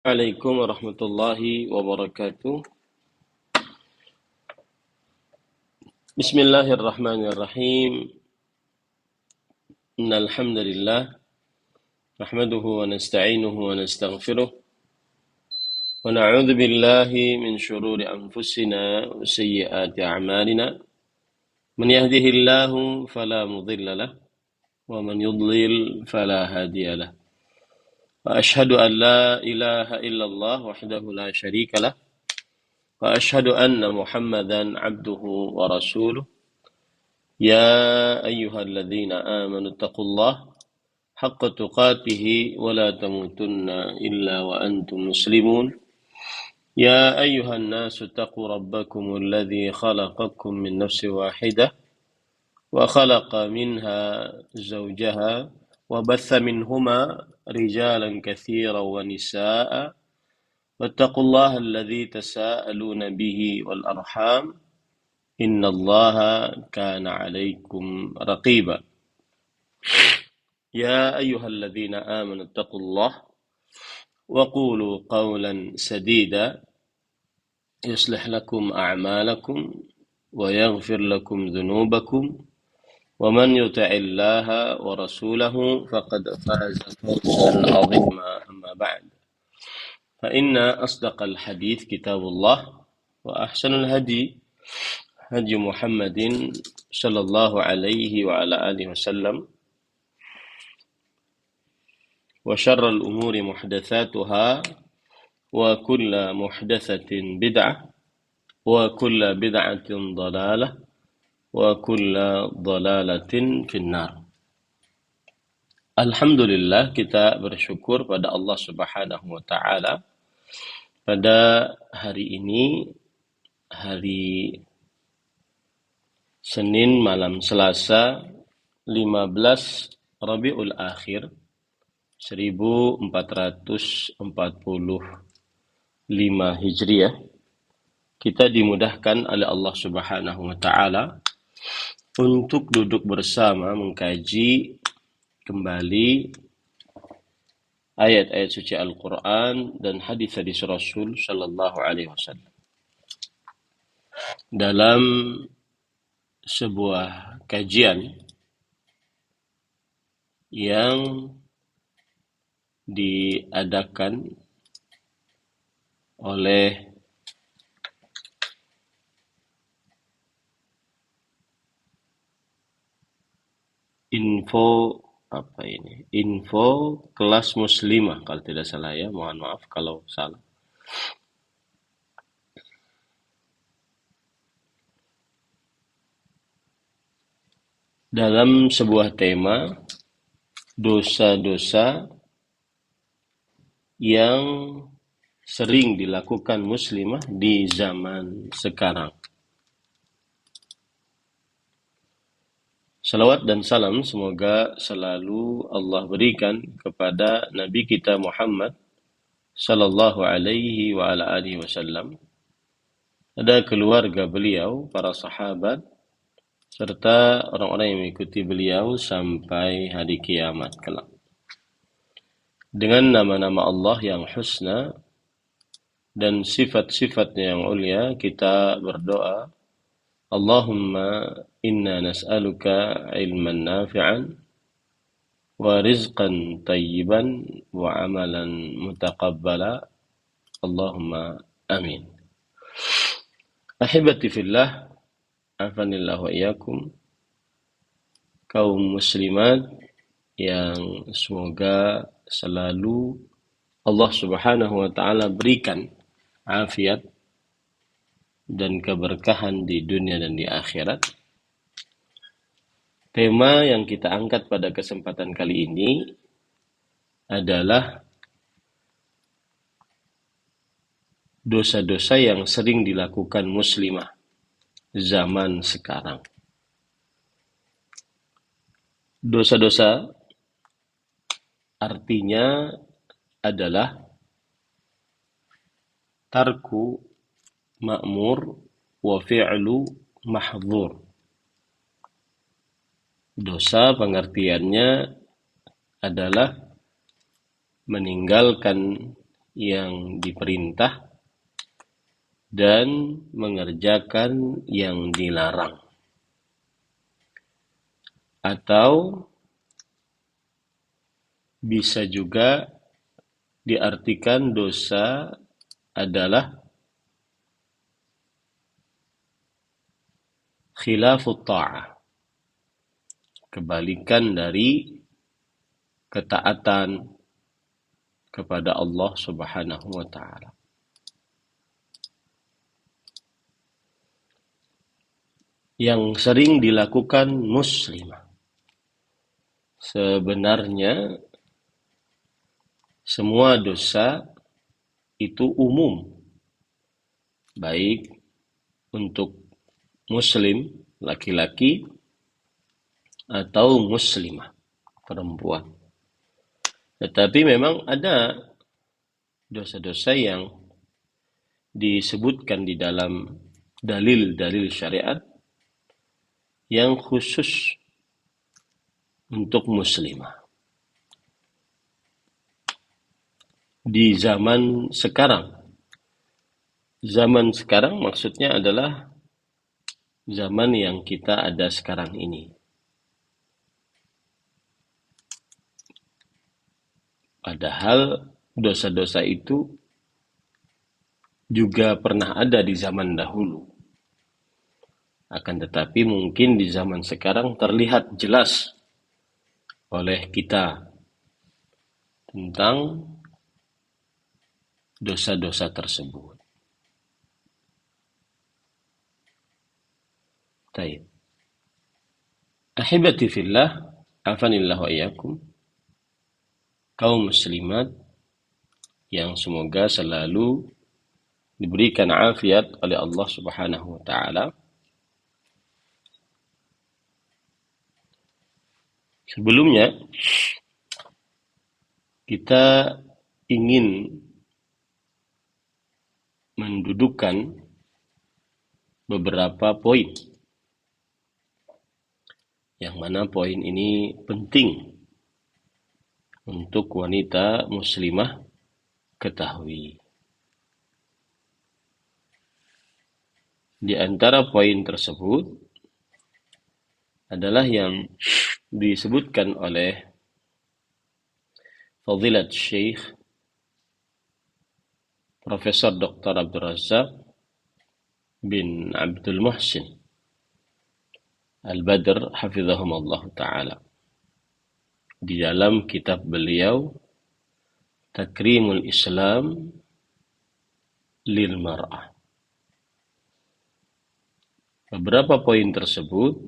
Assalamualaikum warahmatullahi wabarakatuh. Bismillahirrahmanirrahim. Innal hamdalillah nahmaduhu wa nasta'inuhu wa nastaghfiruh wa na'udzu billahi min shururi anfusina wa sayyiati a'malina. Man yahdihillahu fala mudilla lahu wa man yudlil fala hadiya lahu. Wa ashhadu an la ilaha illallah wahdahu la syarika lah wa ashhadu anna Muhammadan 'abduhu wa rasuluh. يا أيها الذين آمنوا اتقوا الله حق تقاته ولا تموتن إلا وأنتم مسلمون يا أيها الناس اتقوا ربكم الذي خلقكم من نفس واحدة وخلق منها زوجها وبث منهما رجالا كثيرا ونساء واتقوا الله الذي تساءلون به والأرحام إن الله كان عليكم رقيبا يا أيها الذين آمنوا اتقوا الله وقولوا قولا سديدا يصلح لكم أعمالكم ويغفر لكم ذنوبكم ومن يطع الله ورسوله فقد فاز فوزا عظيما أما بعد فإن أصدق الحديث كتاب الله وأحسن الهدي هدي محمد صلى الله عليه وعلى آله وسلم وشر الأمور محدثاتها وكل محدثة بدعة وكل بدعة ضلالة وكل ضلالة في النار. Alhamdulillah, kita bersyukur pada Allah Subhanahu wa taala pada hari ini, hari Senin malam Selasa 15 Rabiul Akhir 1445 Hijriah, kita dimudahkan oleh Allah Subhanahu wa taala untuk duduk bersama mengkaji kembali ayat-ayat suci Al-Qur'an dan hadis-hadis Rasul sallallahu alaihi wasallam dalam sebuah kajian yang diadakan oleh Info Kelas Muslimah kalau tidak salah ya, mohon maaf kalau salah. Dalam sebuah tema dosa-dosa yang sering dilakukan muslimah di zaman sekarang. Salawat dan salam semoga selalu Allah berikan kepada Nabi kita Muhammad sallallahu alaihi wa ala alihi wasallam, ada keluarga beliau, para sahabat, serta orang-orang yang mengikuti beliau sampai hari kiamat kelak. Dengan nama-nama Allah yang husna dan sifat-sifatnya yang ulia, kita berdoa, Allahumma inna nas'aluka ilman nafi'an wa rizqan tayyiban wa amalan mutaqabbala. Allahumma amin. Ahibati fillah, afanillah wa iyyakum, kaum muslimat yang semoga selalu Allah Subhanahu wa taala berikan afiat dan keberkahan di dunia dan di akhirat. Tema yang kita angkat pada kesempatan kali ini adalah dosa-dosa yang sering dilakukan muslimah zaman sekarang. Dosa-dosa artinya adalah tarku ma'mur wa fi'lu mahdhur. Dosa pengertiannya adalah meninggalkan yang diperintah dan mengerjakan yang dilarang. Atau bisa juga diartikan dosa adalah khilafut ta'ah, kebalikan dari ketaatan kepada Allah Subhanahu wa taala. Yang sering dilakukan muslimah. Sebenarnya semua dosa itu umum, baik untuk muslim laki-laki atau muslimah perempuan. Tetapi memang ada dosa-dosa yang disebutkan di dalam dalil-dalil syariat yang khusus untuk muslimah. Di zaman sekarang maksudnya adalah zaman yang kita ada sekarang ini. Padahal dosa-dosa itu juga pernah ada di zaman dahulu. Akan tetapi mungkin di zaman sekarang terlihat jelas oleh kita tentang dosa-dosa tersebut. Baik. Ahibati fillah, afanillah wa iyyakum. Kaum muslimat yang semoga selalu diberikan afiat oleh Allah Subhanahu wa taala. Sebelumnya kita ingin mendudukkan beberapa poin, yang mana poin ini penting untuk wanita muslimah ketahui. Di antara poin tersebut adalah yang disebutkan oleh Fadilat Syekh Profesor Dr. Abdul Razak bin Abdul Muhsin Al-Badr hafizahumullah ta'ala di dalam kitab beliau Takrimul Islam lil Mar'ah. Beberapa poin tersebut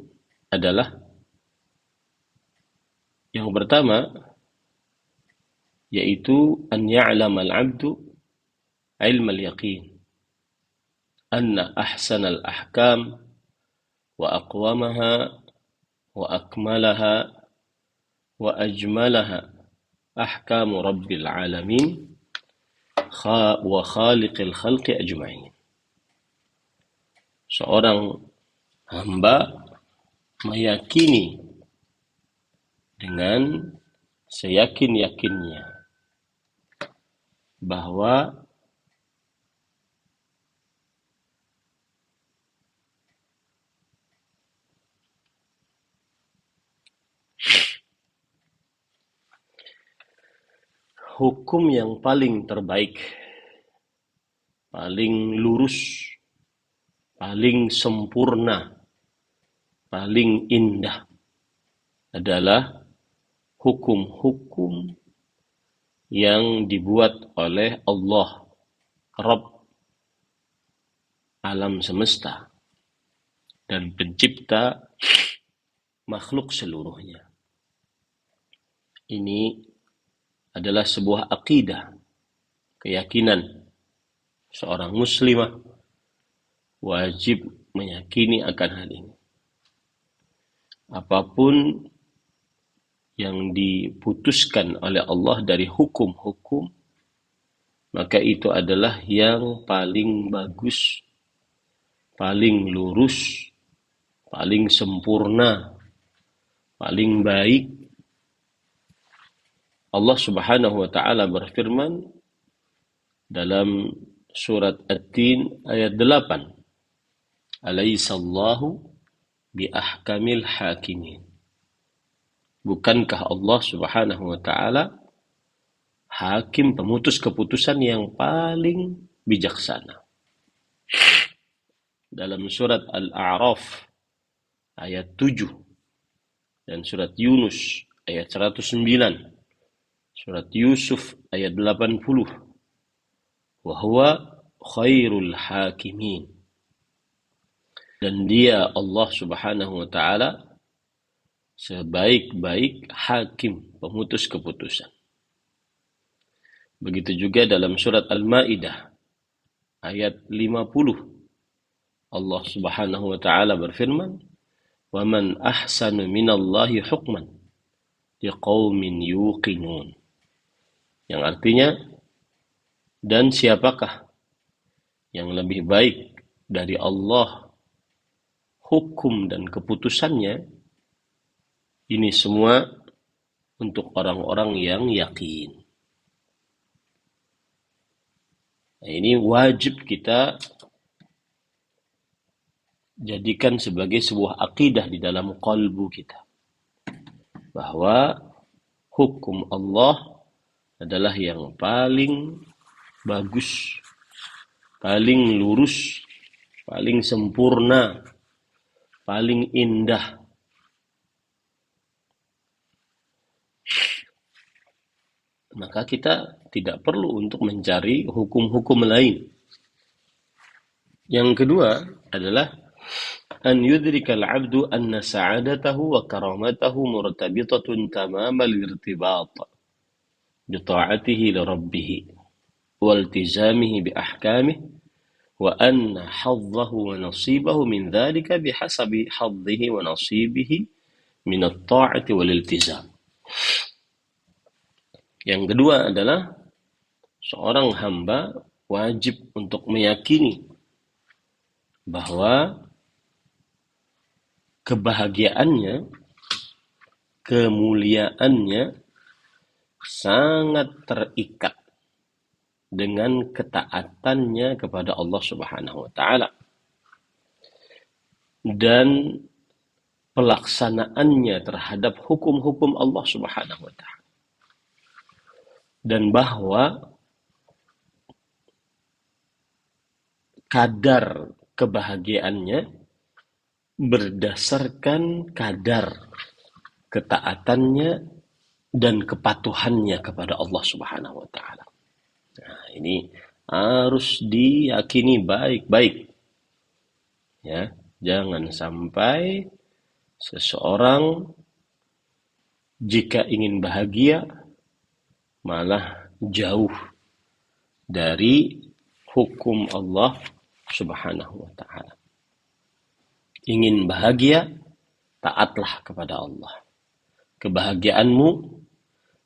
adalah yang pertama, yaitu an ya'lam al-'abdu ilm al-yaqin anna ahsan al-ahkam wa aqwamaha wa akmalaha wa ajmalaha ahkamu rabbil alamin wa khaliqil khalqi ajma'in. Seorang hamba meyakini dengan seyakin-yakinnya bahwa hukum yang paling terbaik, paling lurus, paling sempurna, paling indah adalah hukum-hukum yang dibuat oleh Allah, Rabb alam semesta dan pencipta makhluk seluruhnya. Ini adalah sebuah akidah, keyakinan seorang muslimah wajib meyakini akan hal ini. Apapun yang diputuskan oleh Allah dari hukum-hukum, maka itu adalah yang paling bagus, paling lurus, paling sempurna, paling baik. Allah Subhanahu wa ta'ala berfirman, dalam surat At-Tin ayat 8. Alaihissallahu biahkamil hakimin. Bukankah Allah Subhanahu wa taala hakim pemutus keputusan yang paling bijaksana? Dalam surat Al-A'raf ayat 7 dan surat Yunus ayat 109, surat Yusuf ayat 80. Wa huwa khairul hakimin. Dan dia Allah Subhanahu wa taala sebaik-baik hakim pemutus keputusan. Begitu juga dalam surat Al-Maidah ayat 50. Allah Subhanahu wa taala berfirman, "Wa man ahsanu minallahi hukman liqaumin yuqinun." Yang artinya, dan siapakah yang lebih baik dari Allah hukum dan keputusannya? Ini semua untuk orang-orang yang yakin. Nah, ini wajib kita jadikan sebagai sebuah akidah di dalam qalbu kita, bahwa hukum Allah adalah yang paling bagus, paling lurus, paling sempurna, paling indah. Maka kita tidak perlu untuk mencari hukum-hukum lain. Yang kedua adalah an yudrikal abdu anna sa'adatahu wa karamatahu murtabitatun tamamal irtibat bi ta'atihi li rabbih wa iltizamihi bi ahkamih wa anna haddahu wa nasibahu min dhalika bihasabi haddihi wa nasibihi min at-ta'ati wal iltizam. Yang kedua adalah seorang hamba wajib untuk meyakini bahwa kebahagiaannya, kemuliaannya sangat terikat dengan ketaatannya kepada Allah Subhanahu wa taala dan pelaksanaannya terhadap hukum-hukum Allah Subhanahu wa taala. Dan bahwa kadar kebahagiaannya berdasarkan kadar ketaatannya dan kepatuhannya kepada Allah Subhanahu wa taala. Nah, ini harus diyakini baik-baik. Ya, jangan sampai seseorang jika ingin bahagia malah jauh dari hukum Allah Subhanahu wa taala. Ingin bahagia, taatlah kepada Allah. Kebahagiaanmu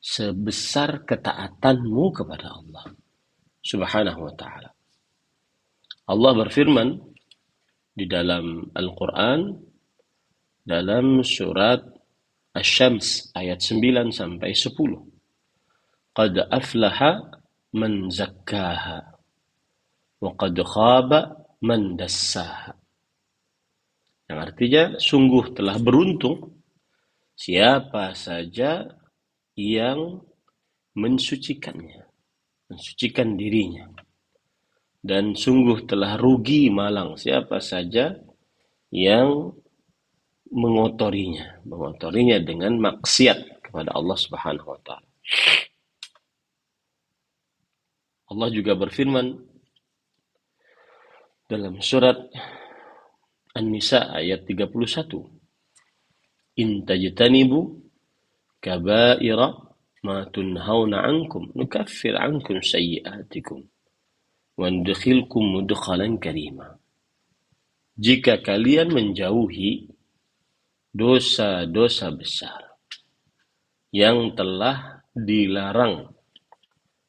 sebesar ketaatanmu kepada Allah Subhanahu wa taala. Allah berfirman di dalam Al-Qur'an dalam surat Asy-Syams ayat 9 sampai 10. Qad aflaha man zakkaha wa qad khaba man dassaha. Yang artinya sungguh telah beruntung siapa saja yang mensucikannya, mensucikan dirinya. Dan sungguh telah rugi malang siapa saja yang mengotorinya dengan maksiat kepada Allah Subhanahu wa taala. Allah juga berfirman dalam surat An-Nisa ayat 31. In tajtanibu kaba'ira ma tunhauna ankum nukaffir ankum sayyi'atikum wa nudkhilkum mudkhalan karima. Jika kalian menjauhi dosa-dosa besar yang telah dilarang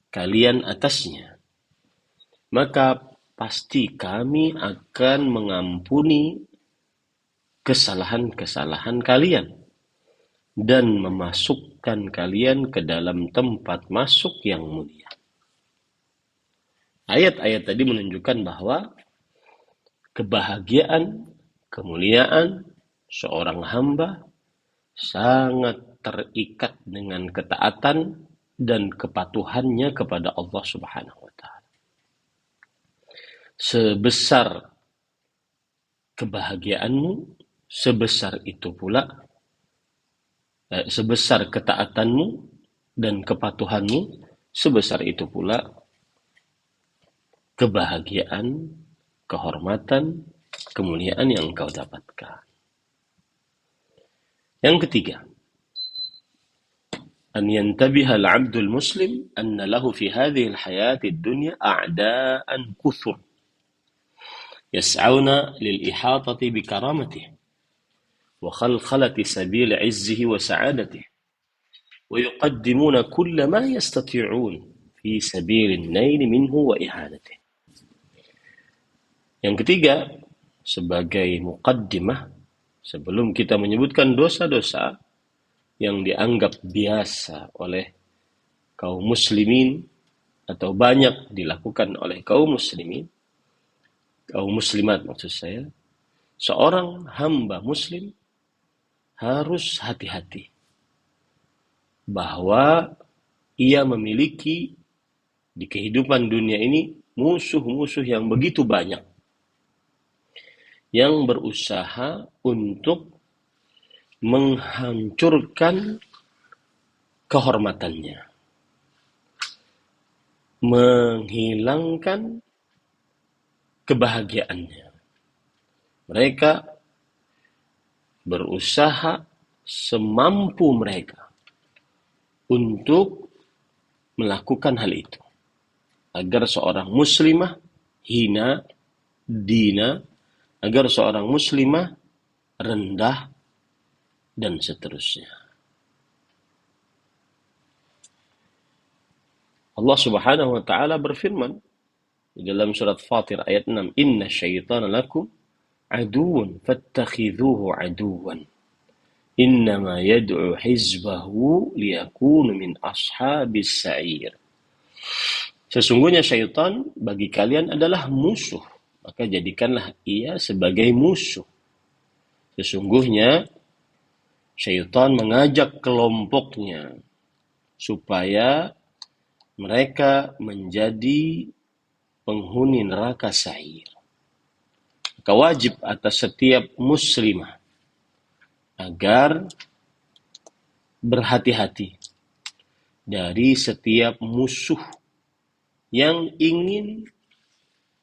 kalian atasnya, maka pasti kami akan mengampuni kesalahan-kesalahan kalian dan memasukkan kalian ke dalam tempat masuk yang mulia. Ayat-ayat tadi menunjukkan bahwa kebahagiaan, kemuliaan seorang hamba sangat terikat dengan ketaatan dan kepatuhannya kepada Allah Subhanahu wa taala. Sebesar kebahagiaanmu, sebesar itu pula sebesar ketaatanmu dan kepatuhanmu, sebesar itu pula kebahagiaan, kehormatan, kemuliaan yang engkau dapatkan. Yang ketiga, أن ينتبه العبد المسلم أن له في هذه الحياة الدنيا أعداء كثر يسعون للإحاطة بكرامته وخلخلة سبيل عزه وسعادته ويقدمون كل ما يستطيعون في سبيل النيل منه وإهانته. Yang ketiga, sebagai muqaddimah, sebelum kita menyebutkan dosa-dosa yang dianggap biasa oleh kaum muslimin atau banyak dilakukan oleh kaum muslimin, kaum muslimat maksud saya, seorang hamba muslim harus hati-hati bahwa ia memiliki di kehidupan dunia ini musuh-musuh yang begitu banyak yang berusaha untuk menghancurkan kehormatannya, menghilangkan kebahagiaannya. Mereka berusaha semampu mereka untuk melakukan hal itu, agar seorang muslimah hina dina, agar seorang muslimah rendah, dan seterusnya. Allah Subhanahu wa taala berfirman di dalam surat Fatir ayat 6, "Inna syaitana lakum aduwwun fattakhidhuhu aduwwan. Innama yad'u hizbahu liyakunu min ashabis sa'ir." Sesungguhnya syaitan bagi kalian adalah musuh, maka jadikanlah ia sebagai musuh. Sesungguhnya syaitan mengajak kelompoknya supaya mereka menjadi penghuni neraka sa'ir. Maka wajib atas setiap muslimah agar berhati-hati dari setiap musuh yang ingin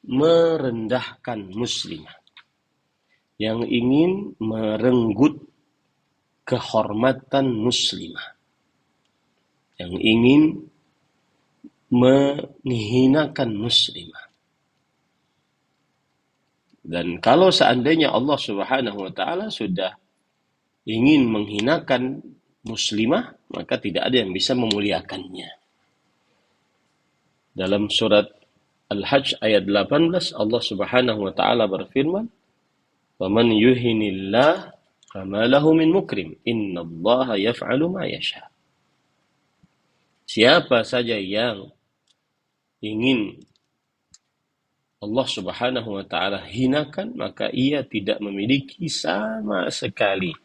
merendahkan muslimah, yang ingin merenggut kehormatan muslimah, yang ingin menghinakan muslimah. Dan kalau seandainya Allah Subhanahu wa taala sudah ingin menghinakan muslimah, maka tidak ada yang bisa memuliakannya. Dalam surat Al-Hajj ayat 18, Allah Subhanahu wa taala berfirman, "Wa man yuhinillah fama lahu min mukrim, innallaha yaf'alu ma yasha." Siapa saja yang ingin Allah Subhanahu wa taala hinakan, maka ia tidak memiliki sama sekali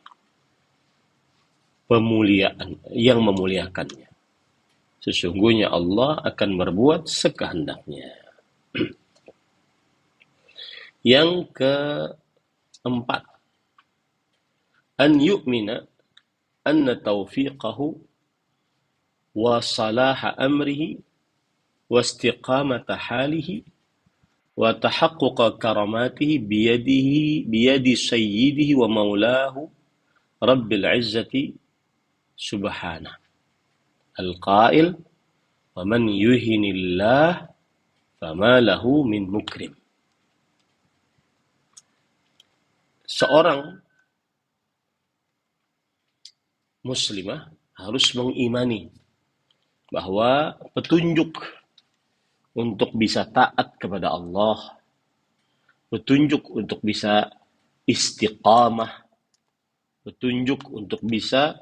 pemuliaan yang memuliakannya. Sesungguhnya Allah akan berbuat sekehendaknya. Yang keempat, an yu'mina anna taufiqahu wa salaha amrihi wa istiqamata halihi wa tahaqquqa karamatihi biyadi sayyidihi wa maulahu rabbil izzati subhanah. Al-qail, wa man yuhinillah fama lahu min mukrim. Seorang muslimah harus mengimani bahwa petunjuk untuk bisa taat kepada Allah, petunjuk untuk bisa istiqamah, petunjuk untuk bisa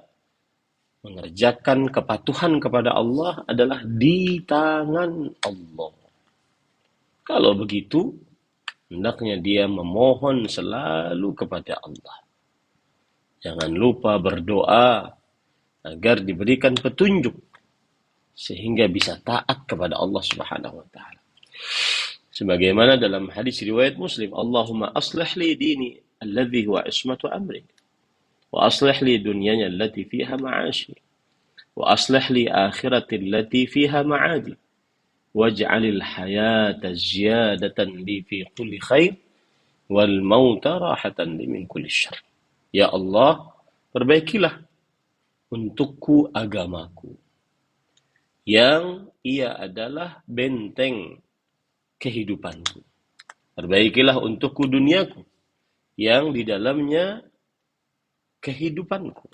mengerjakan kepatuhan kepada Allah adalah di tangan Allah. Kalau begitu, hendaknya dia memohon selalu kepada Allah. Jangan lupa berdoa agar diberikan petunjuk sehingga bisa taat kepada Allah Subhanahu wa taala. Sebagaimana dalam hadis riwayat Muslim, Allahumma aslih li dini alladhi huwa ismatu amri wa aslih li dunyaya allati fiha ma'ashi wa aslih li akhirati allati fiha ma'adi waj'alil hayata ziyadatan li fi kulli khair wal mauta rahatan li min kulli syarr. Ya Allah, perbaikilah untukku agamaku, yang ia adalah benteng kehidupanku. Perbaikilah untukku duniaku, yang di dalamnya kehidupanku.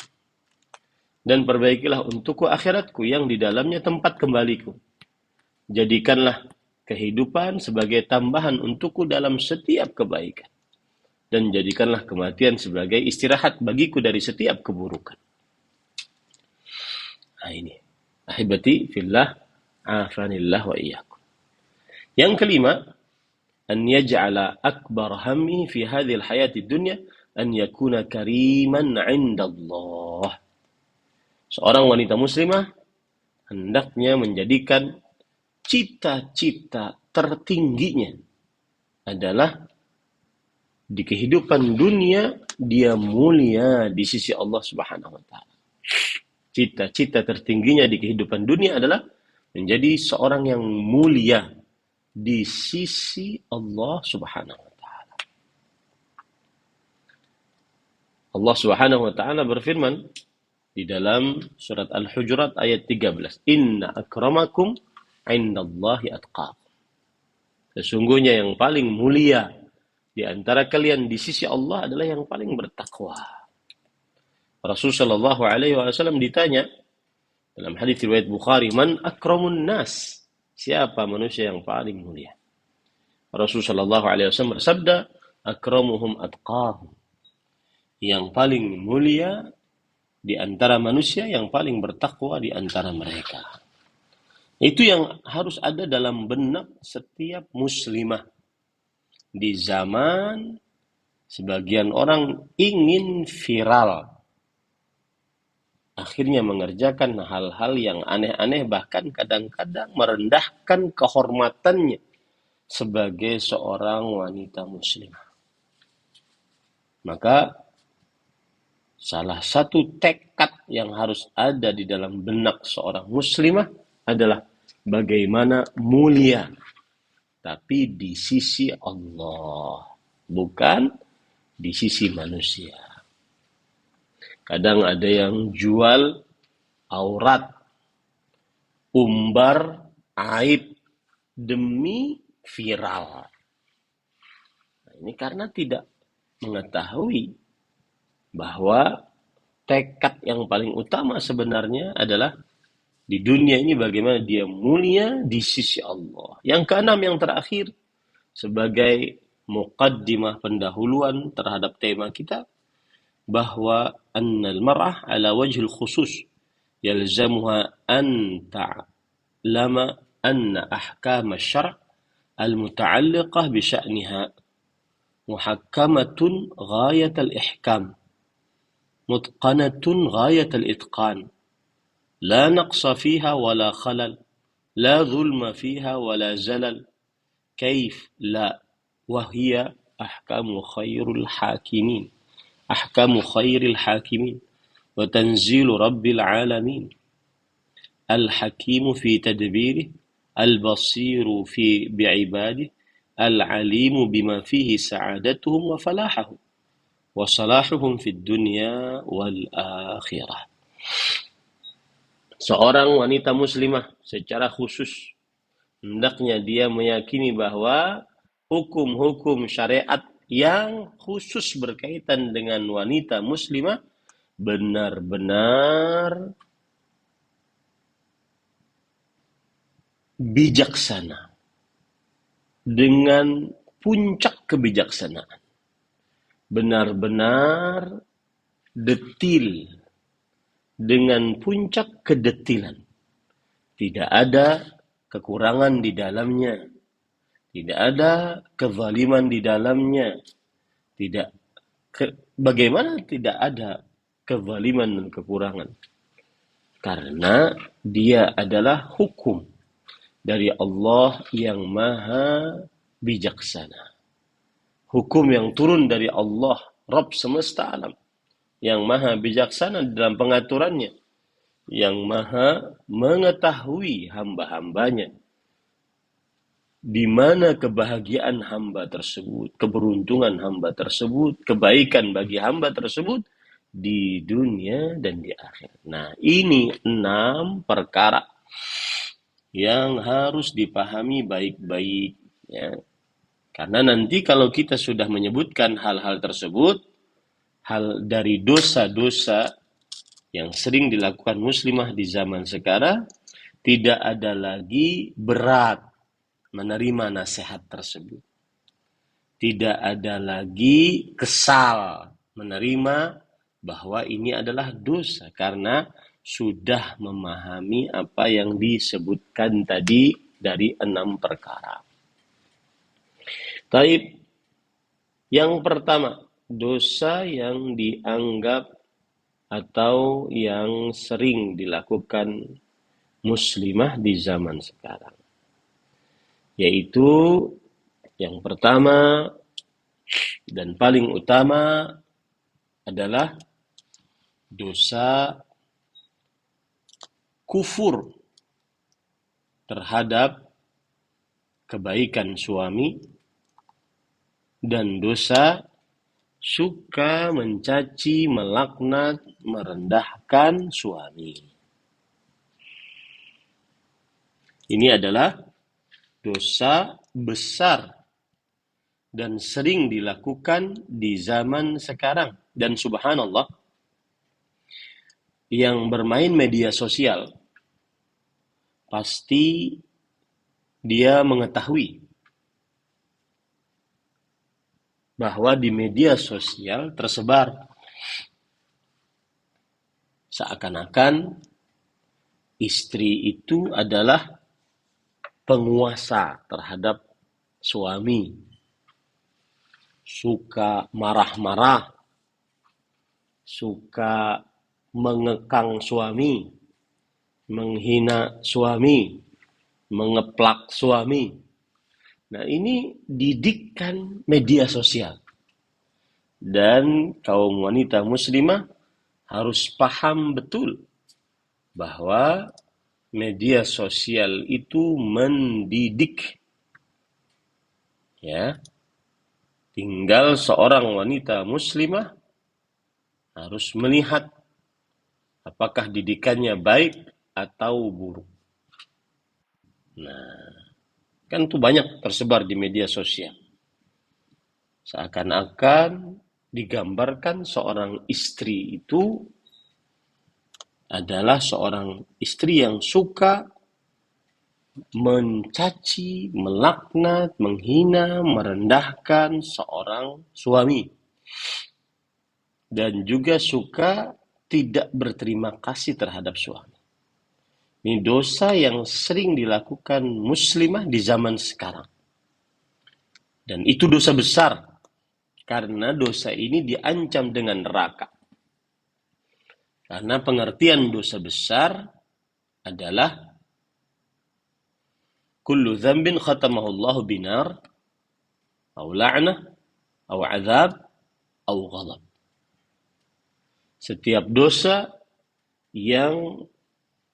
Dan perbaikilah untukku akhiratku, yang di dalamnya tempat kembaliku. Jadikanlah kehidupan sebagai tambahan untukku dalam setiap kebaikan. Dan jadikanlah kematian sebagai istirahat bagiku dari setiap keburukan. Nah ini. Ahibati fillah, afanillah wa iyyakum. Yang kelima, an yaj'ala akbar hammi fi hadhihi al-hayati dunya an yakuna kariman 'inda Allah. Seorang wanita muslimah hendaknya menjadikan cita-cita tertingginya adalah di kehidupan dunia dia mulia di sisi Allah Subhanahu wa taala. Cita-cita tertingginya di kehidupan dunia adalah menjadi seorang yang mulia di sisi Allah Subhanahu wa taala. Allah Subhanahu wa taala berfirman di dalam surat Al-Hujurat ayat 13, "Inna akramakum 'indallahi atqakum." Sesungguhnya yang paling mulia di antara kalian di sisi Allah adalah yang paling bertakwa. Rasulullah Shallallahu Alaihi Wasallam ditanya dalam hadis riwayat Bukhari, "Man akramun nas?" Siapa manusia yang paling mulia? Rasulullah Shallallahu Alaihi Wasallam bersabda, "Akramuhum atqahum." Yang paling mulia di antara manusia, yang paling bertakwa di antara mereka. Itu yang harus ada dalam benak setiap muslimah. Di zaman sebagian orang ingin viral, akhirnya mengerjakan hal-hal yang aneh-aneh, bahkan kadang-kadang merendahkan kehormatannya sebagai seorang wanita muslimah. Maka salah satu tekad yang harus ada di dalam benak seorang muslimah adalah bagaimana mulia, tapi di sisi Allah, bukan di sisi manusia. Kadang ada yang jual aurat, umbar aib demi viral. Nah, ini karena tidak mengetahui bahwa tekad yang paling utama sebenarnya adalah di dunia ini bagaimana dia mulia di sisi Allah. Yang keenam, yang terakhir, sebagai muqaddimah pendahuluan terhadap tema kita, bahwa annal mar'ah ala wajhil khusus yalzamuha an ta'lama anna ahkam asy-syar' al-muta'alliqah bi sya'niha muhakkamatun ghayat al-ihkam mutqanatun ghayat al-itqan la naqsa fiha wala khalal la dhulma fiha wala zalal kaif la wahiyya ahkamu khairul hakimin ahkamu khairil hakimin wa tanzilu rabbil alamin al-hakimu fi tadbirih al-basiru fi bi'ibadih al-alimu bima fihi sa'adatuhum wa falahahum wa salahuhum fid dunya wal akhirah. Seorang wanita muslimah secara khusus hendaknya dia meyakini bahwa hukum-hukum syariat yang khusus berkaitan dengan wanita muslimah benar-benar bijaksana, dengan puncak kebijaksanaan, benar-benar detil, dengan puncak kedetilan. Tidak ada kekurangan di dalamnya, Tidak ada kezaliman di dalamnya. Tidak bagaimana tidak ada kezaliman dan kekurangan? Karena dia adalah hukum dari Allah yang maha bijaksana. Hukum yang turun dari Allah, Rabb semesta alam, yang maha bijaksana dalam pengaturannya, yang maha mengetahui hamba-hambanya, di mana kebahagiaan hamba tersebut, keberuntungan hamba tersebut, kebaikan bagi hamba tersebut di dunia dan di akhirat. Nah, ini 6 perkara yang harus dipahami baik-baik, ya. Karena nanti kalau kita sudah menyebutkan hal-hal tersebut, hal dari dosa-dosa yang sering dilakukan muslimah di zaman sekarang, tidak ada lagi berat menerima nasihat tersebut. Tidak ada lagi kesal menerima bahwa ini adalah dosa, karena sudah memahami apa yang disebutkan tadi dari 6 perkara. Taib, yang pertama, dosa yang dianggap atau yang sering dilakukan muslimah di zaman sekarang, yaitu yang pertama dan paling utama adalah dosa kufur terhadap kebaikan suami dan dosa suka mencaci, melaknat, merendahkan suami. Ini adalah dosa besar dan sering dilakukan di zaman sekarang. Dan subhanallah, yang bermain media sosial pasti dia mengetahui bahwa di media sosial tersebar seakan-akan istri itu adalah penguasa terhadap suami, suka marah-marah, suka mengekang suami, menghina suami, mengeplak suami. Nah, ini didikan media sosial. Dan kaum wanita muslimah harus paham betul bahwa media sosial itu mendidik. Ya. Tinggal seorang wanita muslimah harus melihat apakah didikannya baik atau buruk. Nah, kan itu banyak tersebar di media sosial. Seakan-akan digambarkan seorang istri itu adalah seorang istri yang suka mencaci, melaknat, menghina, merendahkan seorang suami. Dan juga suka tidak berterima kasih terhadap suami. Ini dosa yang sering dilakukan muslimah di zaman sekarang. Dan itu dosa besar. Karena dosa ini diancam dengan neraka. Karena pengertian dosa besar adalah kullu dzambin khatamahu Allah binar au la'nah au azab au ghadab. Setiap dosa yang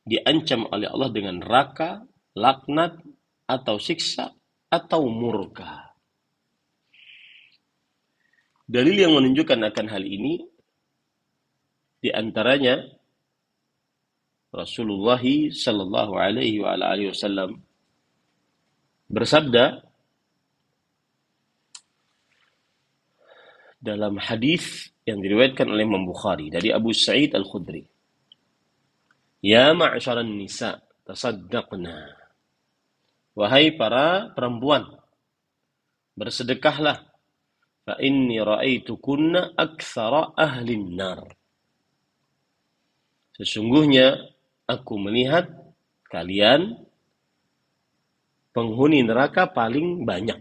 diancam oleh Allah dengan neraka, laknat, atau siksa, atau murka. Dalil yang menunjukkan akan hal ini, di antaranya Rasulullah sallallahu alaihi wasallam bersabda dalam hadis yang diriwayatkan oleh Imam Bukhari dari Abu Sa'id Al-Khudri. Ya ma'syaran nisa, tasaddaqna. Wahai para perempuan, bersedekahlah. Fa inni ra'aitukunna aktsara ahlin nar. Sesungguhnya aku melihat kalian penghuni neraka paling banyak.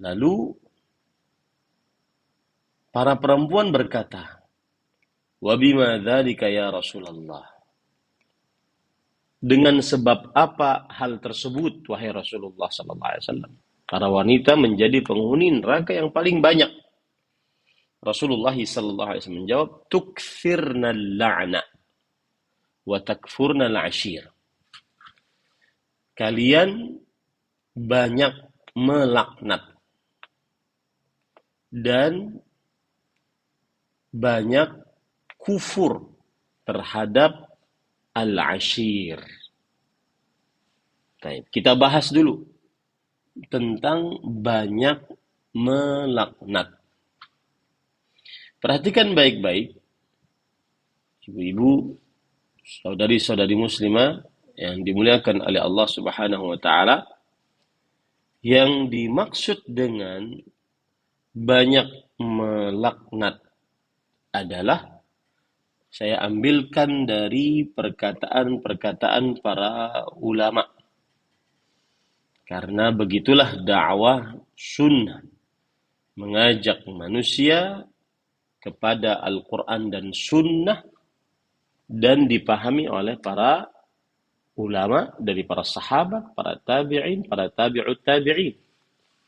Lalu para perempuan berkata, "Wa bima dzalika ya Rasulullah?" Dengan sebab apa hal tersebut, wahai Rasulullah sallallahu alaihi wasallam? Para wanita menjadi penghuni neraka yang paling banyak. Rasulullah sallallahu alaihi wasallam menjawab, "Tukthirna al-la'na wa takfurna al-ashir." Kalian banyak melaknat dan banyak kufur terhadap al-ashir. Baik, kita bahas dulu tentang banyak melaknat. Perhatikan baik-baik, ibu-ibu, saudari-saudari muslimah yang dimuliakan oleh Allah Subhanahu wa taala, yang dimaksud dengan banyak melaknat adalah, saya ambilkan dari perkataan-perkataan para ulama. Karena begitulah dakwah sunnah, mengajak manusia kepada Al-Quran dan sunnah, dan dipahami oleh para ulama dari para sahabat, para tabi'in, para tabi'ut tabi'in,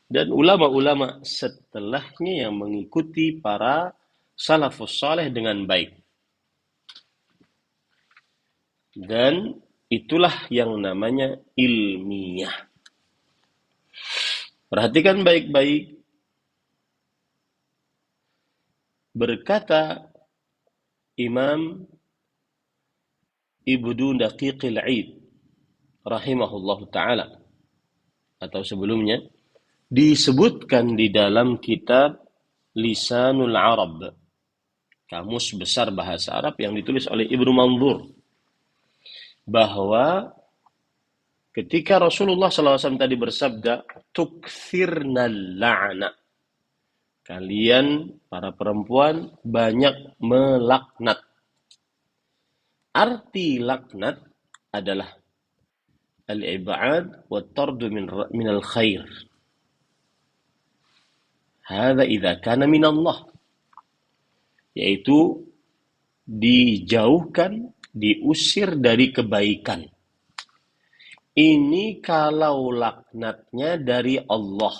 dan ulama-ulama setelahnya yang mengikuti para salafus saleh dengan baik. Dan itulah yang namanya ilmiah. Perhatikan baik-baik. Berkata Imam Ibnu Daqiqil Aid rahimahullah ta'ala, atau sebelumnya disebutkan di dalam kitab Lisanul Arab, kamus besar bahasa Arab yang ditulis oleh Ibnu Manzur, bahwa ketika Rasulullah SAW tadi bersabda, "Tukthirna la'na," kalian para perempuan banyak melaknat. Arti laknat adalah al-ib'ad wa tardu min al-khair. Hadza idza kana min Allah. Yaitu dijauhkan, diusir dari kebaikan. Ini kalau laknatnya dari Allah.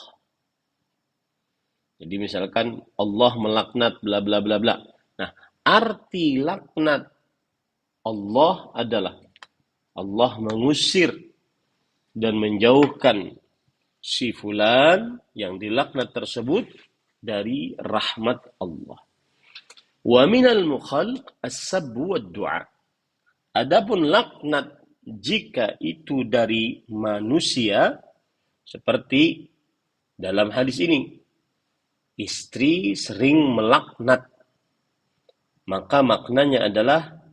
Jadi misalkan Allah melaknat bla bla bla bla. Nah, arti laknat Allah adalah Allah mengusir dan menjauhkan si fulan yang dilaknat tersebut dari rahmat Allah. Wa minal mukhalq as-sabbu wad-du'a. Adapun laknat jika itu dari manusia, seperti dalam hadis ini, istri sering melaknat, maka maknanya adalah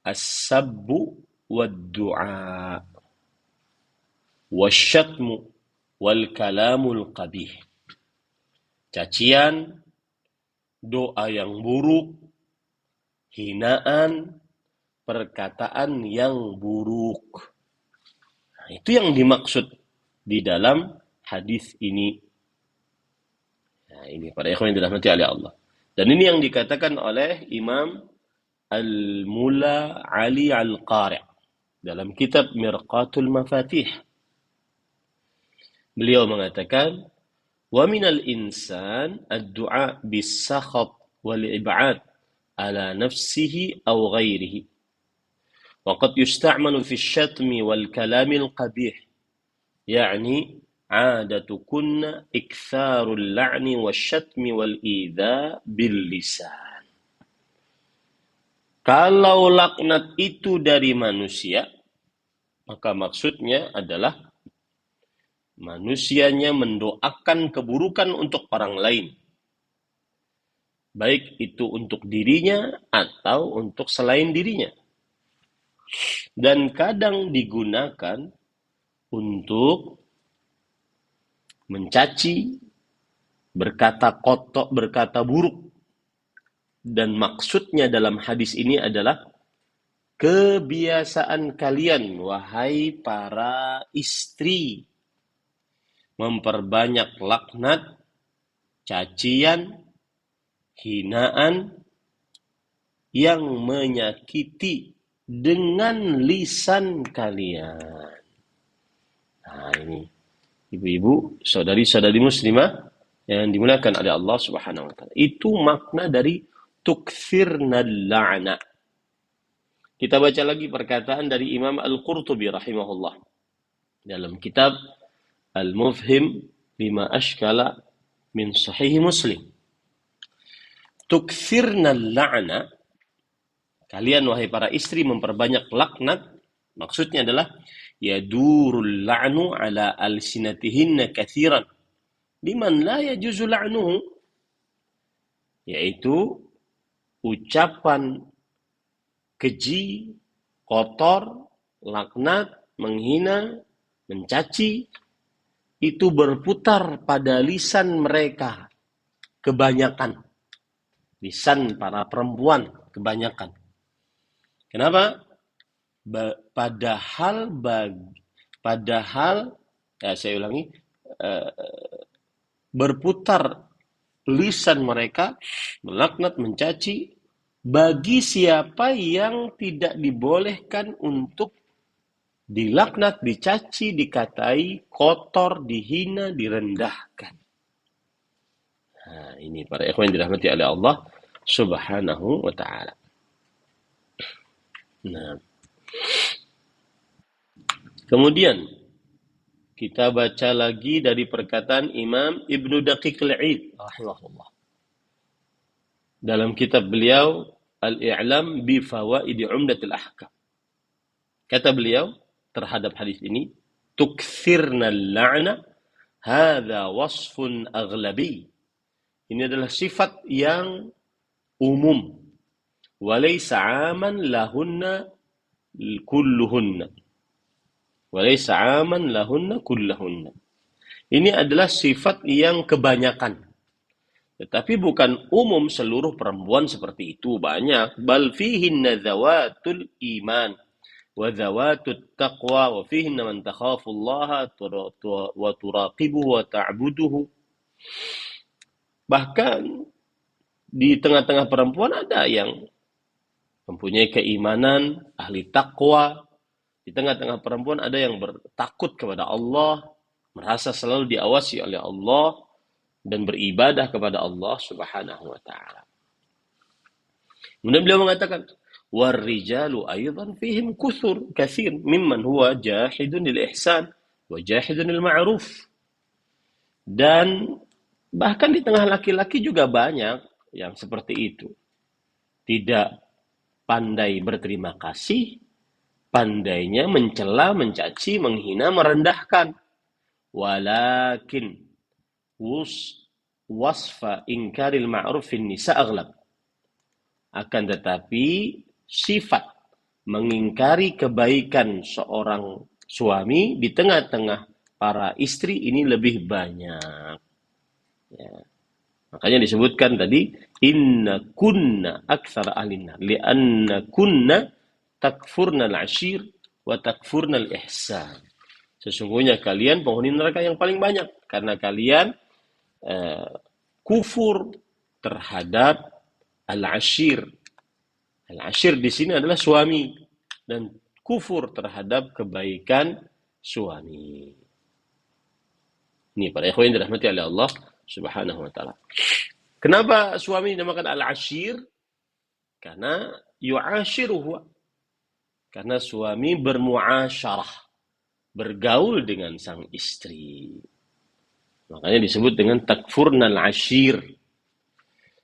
as-sabbu wad-du'a wasyatmu wal kalamul qabih. Cacian, doa yang buruk, hinaan, perkataan yang buruk. Nah, itu yang dimaksud di dalam hadis ini. Nah, ini para ikhwan yang dirahmati oleh Allah. Dan ini yang dikatakan oleh Imam Al-Mula Ali Al-Qari' dalam kitab Mirqatul Mafatih. Beliau mengatakan, "Wa minal insan ad-du'a bis-sakhat wal-ib'ad ala nafsihi aw ghairihi. Wa qad yusta'malu fi asy-syatmi wal-kalamil qabih. Yani 'adatukunna iktsarul la'ni wasyatmi wal-idza bil-lisan." Kalau laknat itu dari manusia, maka maksudnya adalah manusianya mendoakan keburukan untuk orang lain, baik itu untuk dirinya atau untuk selain dirinya. Dan kadang digunakan untuk mencaci, berkata kotor, berkata buruk. Dan maksudnya dalam hadis ini adalah kebiasaan kalian, wahai para istri, memperbanyak laknat, cacian, hinaan yang menyakiti dengan lisan kalian. Nah, ini ibu-ibu, saudari-saudari muslimah yang dimuliakan oleh Allah Subhanahu wa taala. Itu makna dari tukthirna la'na. Kita baca lagi perkataan dari Imam Al-Qurtubi rahimahullah dalam kitab Al-Mufhim lima ashkala min Sahih Muslim. Tukthirna la'na, kalian wahai para istri memperbanyak laknat, maksudnya adalah yadurul la'nu ala alsinatihinna katsiran liman la yajuzu la'nuhu, yaitu ucapan keji, kotor, laknat, menghina, mencaci, itu berputar pada lisan mereka kebanyakan. Lisan para perempuan kebanyakan. Kenapa? Padahal saya ulangi, berputar lisan mereka melaknat, mencaci bagi siapa yang tidak dibolehkan untuk dilaknat, dicaci, dikatai kotor, dihina, direndahkan. Nah, ini para ikhwan yang dirahmati oleh Allah Subhanahu wa taala. Nah, kemudian kita baca lagi dari perkataan Imam Ibnu Daqiq al-Id rahimahullah. Dalam kitab beliau Al-I'lam bi Fawaid Umdatul Ahkam. Kata beliau terhadap hadis ini, tukthirna al-la'na hadza wasfun aghlabi. Ini adalah sifat yang umum. Walaysa 'aman lahunna kulluhunna. Walaysa 'aman lahunna kulluhunna. Ini adalah sifat yang kebanyakan. Tetapi bukan umum seluruh perempuan seperti itu, banyak. Bal fihinna zawatul iman wa zawatut taqwa wa fihinna man takhafullaha wa turaqibuhu wa ta'buduhu. Bahkan di tengah-tengah perempuan ada yang mempunyai keimanan, ahli takwa. Di tengah-tengah perempuan ada yang bertakut kepada Allah, merasa selalu diawasi oleh Allah, dan beribadah kepada Allah Subhanahu wa ta'ala. Kemudian beliau mengatakan, "War-rijalu aidan fihim katsir mimman huwa jahidun lil ihsan wa jahidun lil ma'ruf." Dan bahkan di tengah laki-laki juga banyak yang seperti itu. Tidak pandai berterima kasih, pandainya mencela, mencaci, menghina, merendahkan. Walakin wasfa inkaril ma'ruf fin nisa aghlab. Akan tetapi sifat mengingkari kebaikan seorang suami di tengah-tengah para istri ini lebih banyak. Ya. Makanya disebutkan tadi inna kunna aktsara ahlinna li'anna kunna takfurna al-ashir wa takfurna al-ihsan. Sesungguhnya kalian penghuni neraka yang paling banyak karena kalian kufur terhadap al-ashir. Al-ashir di sini adalah suami dan kufur terhadap kebaikan suami. Ini para ikhwan yang dirahmati oleh Allah Subhanahu wa ta'ala. Kenapa suami dinamakan al-ashir? Karena yu'ashiruhu. Karena suami bermuasyarah, bergaul dengan sang istri. Makanya disebut dengan takfurnal ashir.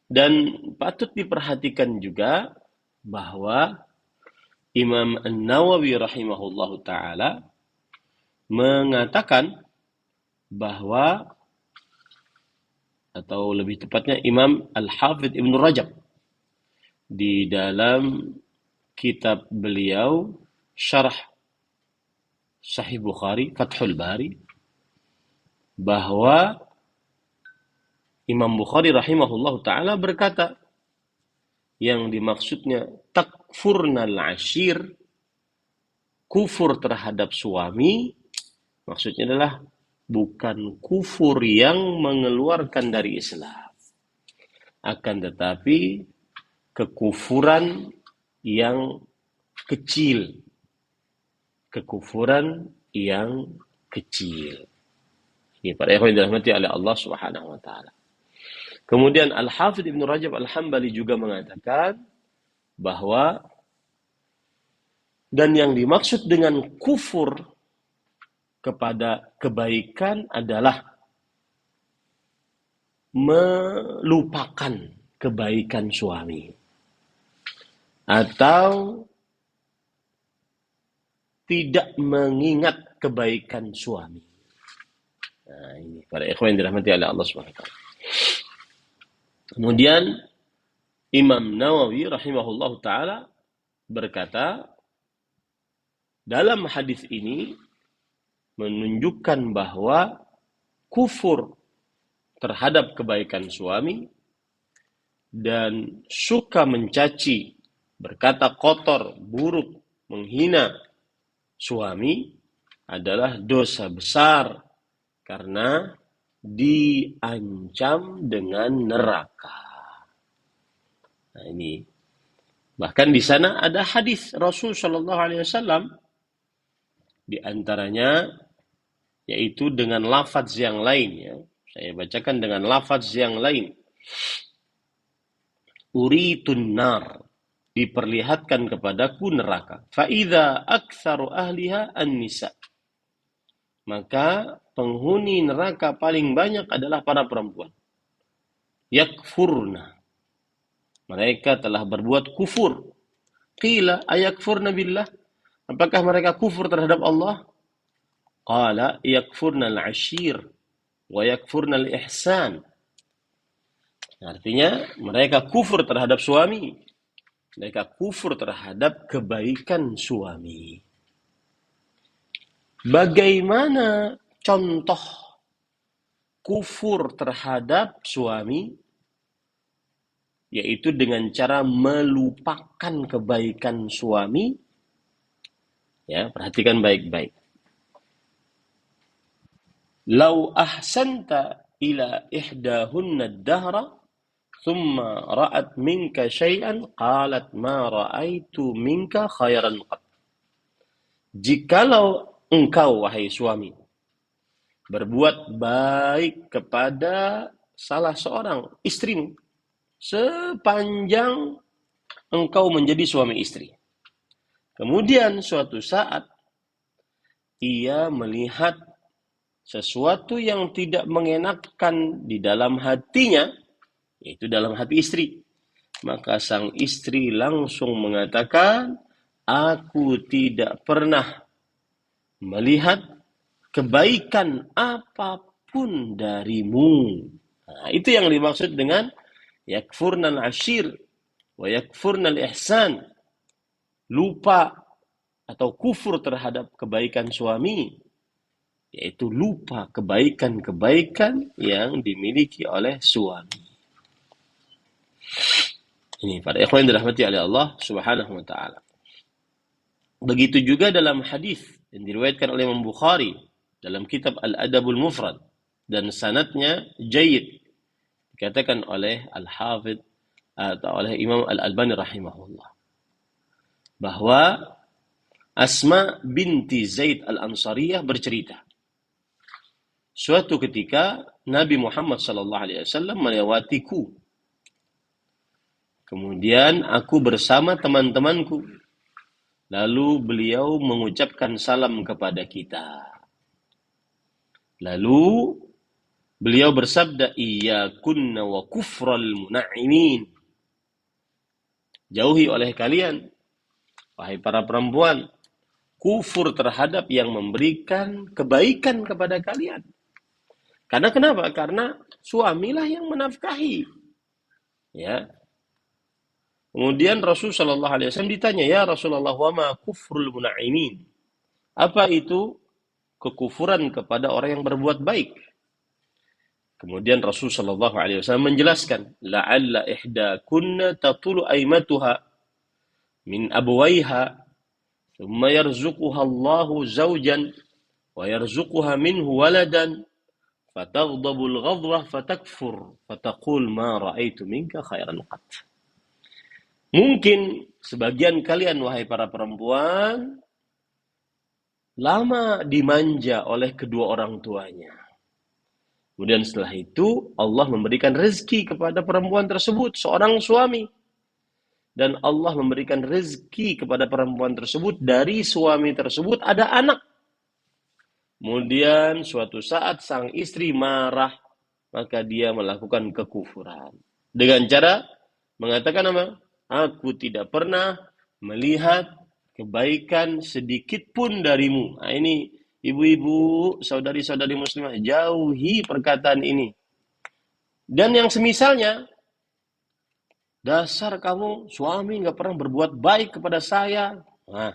Dan patut diperhatikan juga bahwa Imam An-Nawawi rahimahullahu ta'ala mengatakan bahwa, atau lebih tepatnya Imam Al-Hafidh Ibn Rajab di dalam kitab beliau Syarah Sahih Bukhari, Fathul Bari, bahwa Imam Bukhari rahimahullahu ta'ala berkata, yang dimaksudnya yakfurnal ashir, kufur terhadap suami, maksudnya adalah bukan kufur yang mengeluarkan dari Islam, akan tetapi kekufuran yang kecil. Kekufuran yang kecil. Ini para ikhwan yang dirahmati oleh Allah Subhanahu wa taala. Kemudian Al-Hafidz Ibnu Rajab Al-Hambali juga mengatakan bahwa dan yang dimaksud dengan kufur kepada kebaikan adalah melupakan kebaikan suami atau tidak mengingat kebaikan suami. Nah, ini para ikhwan yang dirahmati oleh Allah Subhanahu wa taala. Kemudian Imam Nawawi rahimahullahu taala berkata, dalam hadis ini menunjukkan bahwa kufur terhadap kebaikan suami dan suka mencaci, berkata kotor, buruk, menghina suami adalah dosa besar karena diancam dengan neraka. Nah, ini bahkan di sana ada hadis Rasul Shallallahu Alaihi Wasallam, di antaranya yaitu dengan lafaz yang lain, ya. Saya bacakan dengan lafaz yang lain. Uritun nar, diperlihatkan kepadaku neraka. Faida aktsaru ahliha an-nisa, maka penghuni neraka paling banyak adalah para perempuan. Yakfurna, mereka telah berbuat kufur. Qila ayakfurna billah, apakah mereka kufur terhadap Allah? Qala yakfurna al-ashir wa yakfurna al-ihsan. Artinya mereka kufur terhadap suami, mereka kufur terhadap kebaikan suami. Bagaimana contoh kufur terhadap suami? Yaitu dengan cara melupakan kebaikan suami. Ya, perhatikan baik-baik. Lau ahsanta ila ihdahunna ad-dahra thumma ra'at minka syai'an qalat ma ra'aitu minka khairan qat. Jikalau engkau, wahai suami, berbuat baik kepada salah seorang istrimu sepanjang engkau menjadi suami istri, kemudian suatu saat ia melihat sesuatu yang tidak mengenakkan di dalam hatinya, yaitu dalam hati istri, maka sang istri langsung mengatakan, aku tidak pernah melihat kebaikan apapun darimu. Nah, itu yang dimaksud dengan yakfurnal ashir wa yakfurnal ihsan. Lupa atau kufur terhadap kebaikan suami, yaitu lupa kebaikan-kebaikan yang dimiliki oleh suami. Ini para ikhwan yang dirahmati oleh Allah Subhanahu wa taala. Begitu juga dalam hadis yang diriwayatkan oleh Imam Bukhari dalam kitab Al-Adabul Mufrad dan sanadnya jayyid, dikatakan oleh Al-Hafidz atau oleh Imam Al-Albani rahimahullah, bahwa Asma binti Zaid Al-Ansariyah bercerita, suatu ketika Nabi Muhammad SAW melewatiku. Kemudian aku bersama teman-temanku. Lalu beliau mengucapkan salam kepada kita. Lalu beliau bersabda, iyyakunna wa kufral muna'imin. Jauhi oleh kalian, wahai para perempuan, kufur terhadap yang memberikan kebaikan kepada kalian. Karena kenapa? Karena suamilah yang menafkahi. Ya. Kemudian Rasulullah SAW ditanya, ya Rasulullah, wa ma kufrul muna'imin? Apa itu kekufuran kepada orang yang berbuat baik? Kemudian Rasulullah SAW menjelaskan, la'alla ihdakunna tatulu aimatuha min abwayha thumma yarzuquha Allahu zawjan wa yarzuquha minhu waladan fataghdabul ghadbah fatakfur fataqul ma ra'aitu minka khairan qat. Mungkin sebagian kalian wahai para perempuan lama dimanja oleh kedua orang tuanya. Kemudian setelah itu Allah memberikan rezeki kepada perempuan tersebut, seorang suami. Dan Allah memberikan rezeki kepada perempuan tersebut, dari suami tersebut ada anak. Kemudian suatu saat sang istri marah, maka dia melakukan kekufuran. Dengan cara mengatakan apa? Aku tidak pernah melihat kebaikan sedikit pun darimu. Nah, ini ibu-ibu, saudari-saudari muslimah, jauhi perkataan ini. Dan yang semisalnya, dasar kamu suami nggak pernah berbuat baik kepada saya. Nah,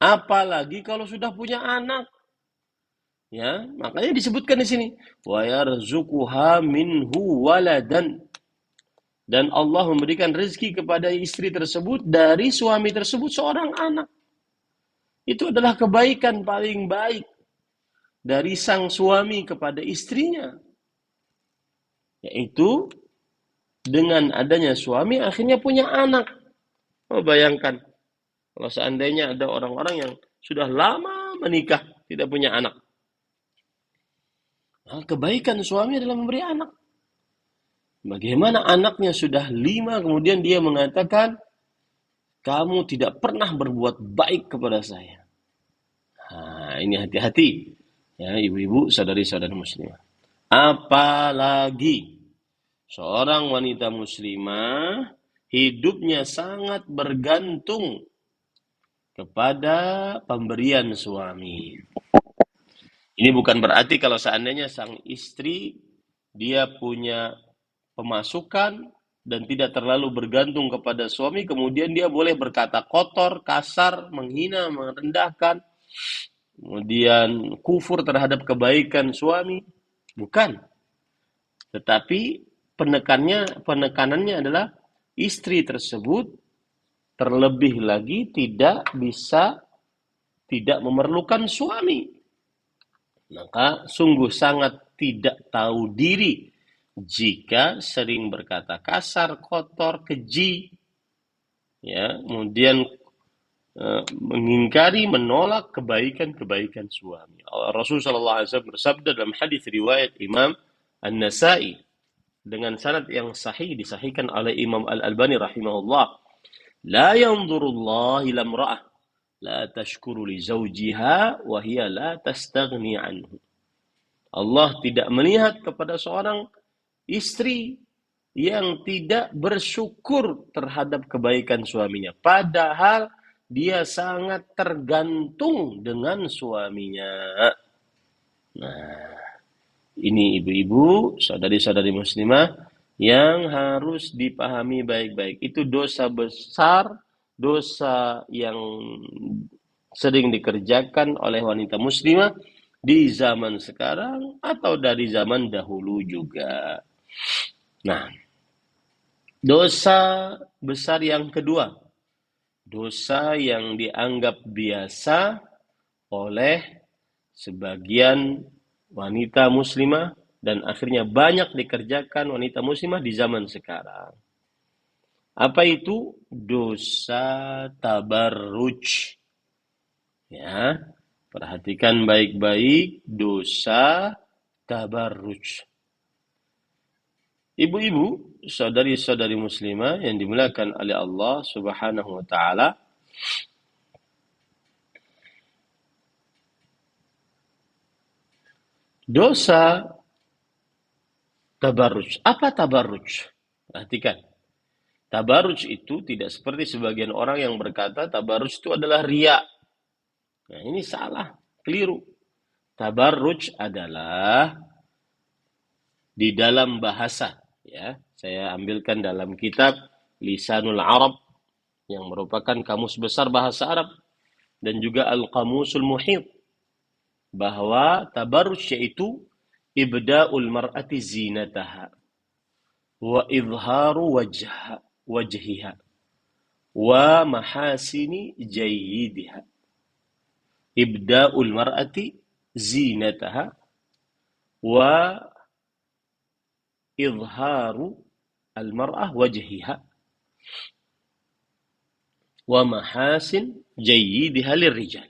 apalagi kalau sudah punya anak. Ya, makanya disebutkan di sini, wa yarzuquha minhu waladan. Dan Allah memberikan rezeki kepada istri tersebut dari suami tersebut seorang anak. Itu adalah kebaikan paling baik dari sang suami kepada istrinya. Yaitu dengan adanya suami akhirnya punya anak. Oh, bayangkan kalau seandainya ada orang-orang yang sudah lama menikah tidak punya anak. Nah, kebaikan suami adalah memberi anak. Bagaimana anaknya sudah 5 kemudian dia mengatakan kamu tidak pernah berbuat baik kepada saya. Nah, ini hati-hati ya ibu-ibu, saudari-saudari muslimah. Apalagi seorang wanita muslimah hidupnya sangat bergantung kepada pemberian suami. Ini bukan berarti kalau seandainya sang istri dia punya pemasukan dan tidak terlalu bergantung kepada suami, kemudian dia boleh berkata kotor, kasar, menghina, merendahkan, kemudian kufur terhadap kebaikan suami. Bukan. Tetapi penekanannya adalah istri tersebut terlebih lagi tidak memerlukan suami. Maka sungguh sangat tidak tahu diri jika sering berkata kasar, kotor, keji, ya, kemudian mengingkari, menolak kebaikan-kebaikan suami. Rasulullah SAW bersabda dalam hadis riwayat Imam An-Nasai dengan sanad yang sahih, disahihkan oleh Imam Al-Albani rahimahullah, la yanzurullah ila imra'ah la tashkuru li zawjiha wa hiya la tastaghni anhu. Allah tidak melihat kepada seorang istri yang tidak bersyukur terhadap kebaikan suaminya, padahal dia sangat tergantung dengan suaminya. Nah, ini ibu-ibu, saudari-saudari muslimah yang harus dipahami baik-baik. Itu dosa besar, dosa yang sering dikerjakan oleh wanita muslimah di zaman sekarang atau dari zaman dahulu juga. Nah, dosa besar yang kedua, dosa yang dianggap biasa oleh sebagian wanita muslimah dan akhirnya banyak dikerjakan wanita muslimah di zaman sekarang. Apa itu? Dosa tabarruj. Ya, perhatikan baik-baik, dosa tabarruj. Ibu-ibu, saudari-saudari muslimah yang dimuliakan oleh Allah Subhanahu wa taala, dosa tabarruj. Apa tabarruj? Perhatikan. Tabarruj itu tidak seperti sebagian orang yang berkata tabarruj itu adalah riya. Nah, ini salah, keliru. Tabarruj adalah di dalam bahasa, ya. Saya ambilkan dalam kitab Lisanul Arab yang merupakan kamus besar bahasa Arab dan juga Al-Qamusul Muhit, bahwa tabarruj yaitu ibda'ul mar'ati zinataha wa izharu wajhiha wa mahasini jayyidiha. Ibda'ul mar'ati zinataha wa izharu al-mar'ah wajhiha wa mahasin jayyidiha lirrijal.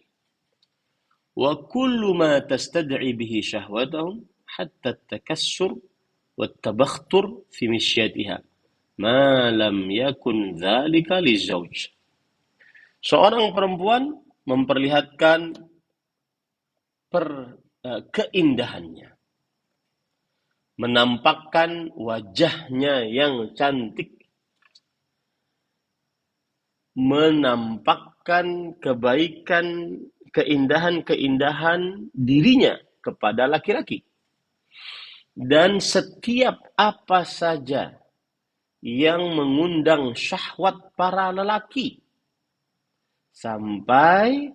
Wa kullu ma tastad'i bihi syahwatahum hatta at-takassur wat-tabakhtur fi misyatiha ma lam yakun dzalika lizauj. Seorang perempuan memperlihatkan keindahannya, menampakkan wajahnya yang cantik, menampakkan kebaikan, keindahan-keindahan dirinya kepada laki-laki. Dan setiap apa saja yang mengundang syahwat para lelaki, sampai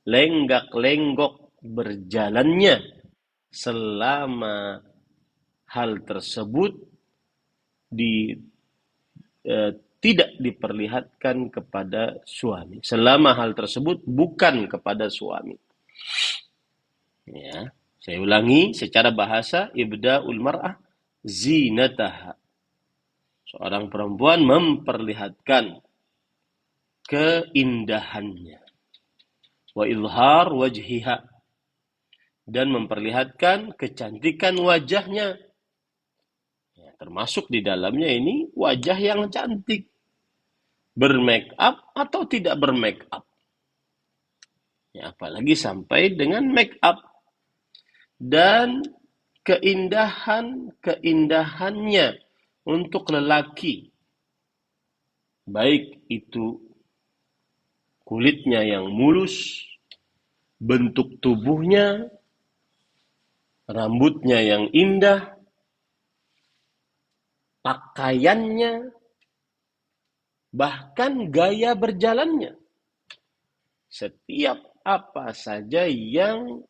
lenggak-lenggok berjalannya selama hal tersebut tidak diperlihatkan kepada suami. Selama hal tersebut bukan kepada suami. Ya, saya ulangi secara bahasa, ibda'ul mar'ah zinataha. Seorang perempuan memperlihatkan keindahannya. Wa izhar wajhiha. Dan memperlihatkan kecantikan wajahnya. Ya, termasuk di dalamnya ini wajah yang cantik. Bermake up atau tidak bermake up. Ya, apalagi sampai dengan make up. Dan keindahannya untuk lelaki. Baik itu kulitnya yang mulus, bentuk tubuhnya, rambutnya yang indah, pakaiannya, bahkan gaya berjalannya. Setiap apa saja yang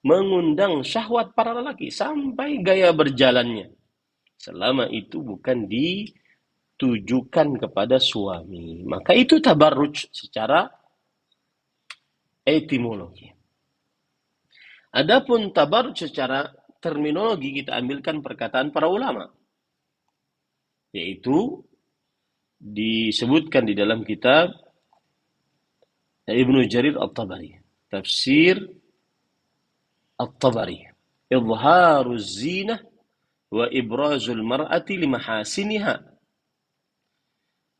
mengundang syahwat para lelaki, sampai gaya berjalannya. Selama itu bukan ditujukan kepada suami. Maka itu tabarruj secara etimologi. Adapun tabarruj secara terminologi, kita ambilkan perkataan para ulama. Yaitu disebutkan di dalam kitab Ibnu Jarir At-Tabari, Tafsir At-Tabari, Izharuz zinah wa ibrazul mar'ati limahasiniha.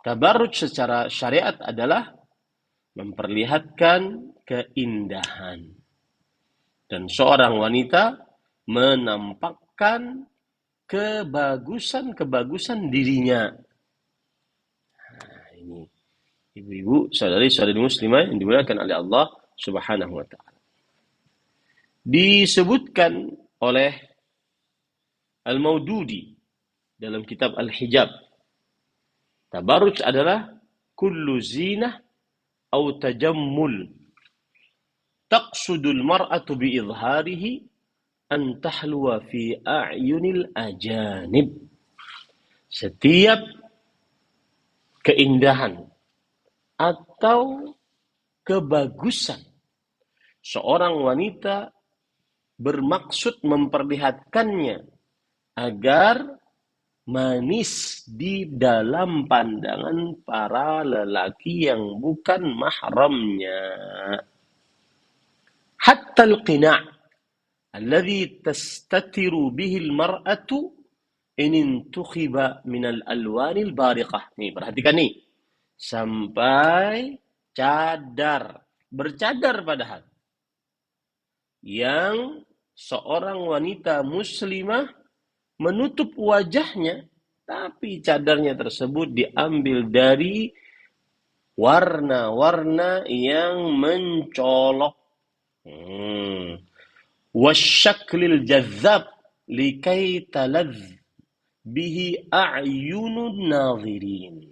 Tabarruj secara syariat adalah memperlihatkan keindahan. Dan seorang wanita menampakkan kebagusan-kebagusan dirinya. Nah, ini ibu-ibu, saudari-saudari muslimah yang dimuliakan oleh Allah Subhanahu wa taala. Disebutkan oleh Al-Maududi dalam kitab Al-Hijab. Tabarruj adalah kullu zinah atau tajammul taqsudul mar'atu biizharihi an tahluwa fi a'yunil ajanib. Setiap keindahan atau kebagusan seorang wanita bermaksud memperlihatkannya agar manis di dalam pandangan para lelaki yang bukan mahramnya. Hatta al-qina' alladhi tastatiru bihi al-mar'atu in intukhiba min al-alwanil bariqah. Nih, perhatikan nih. Sampai cadar, bercadar padahal. Yang seorang wanita muslimah menutup wajahnya, tapi cadarnya tersebut diambil dari warna-warna yang mencolok. Wasyaklil jazzab likai taladz bihi a'yunun nadhirin.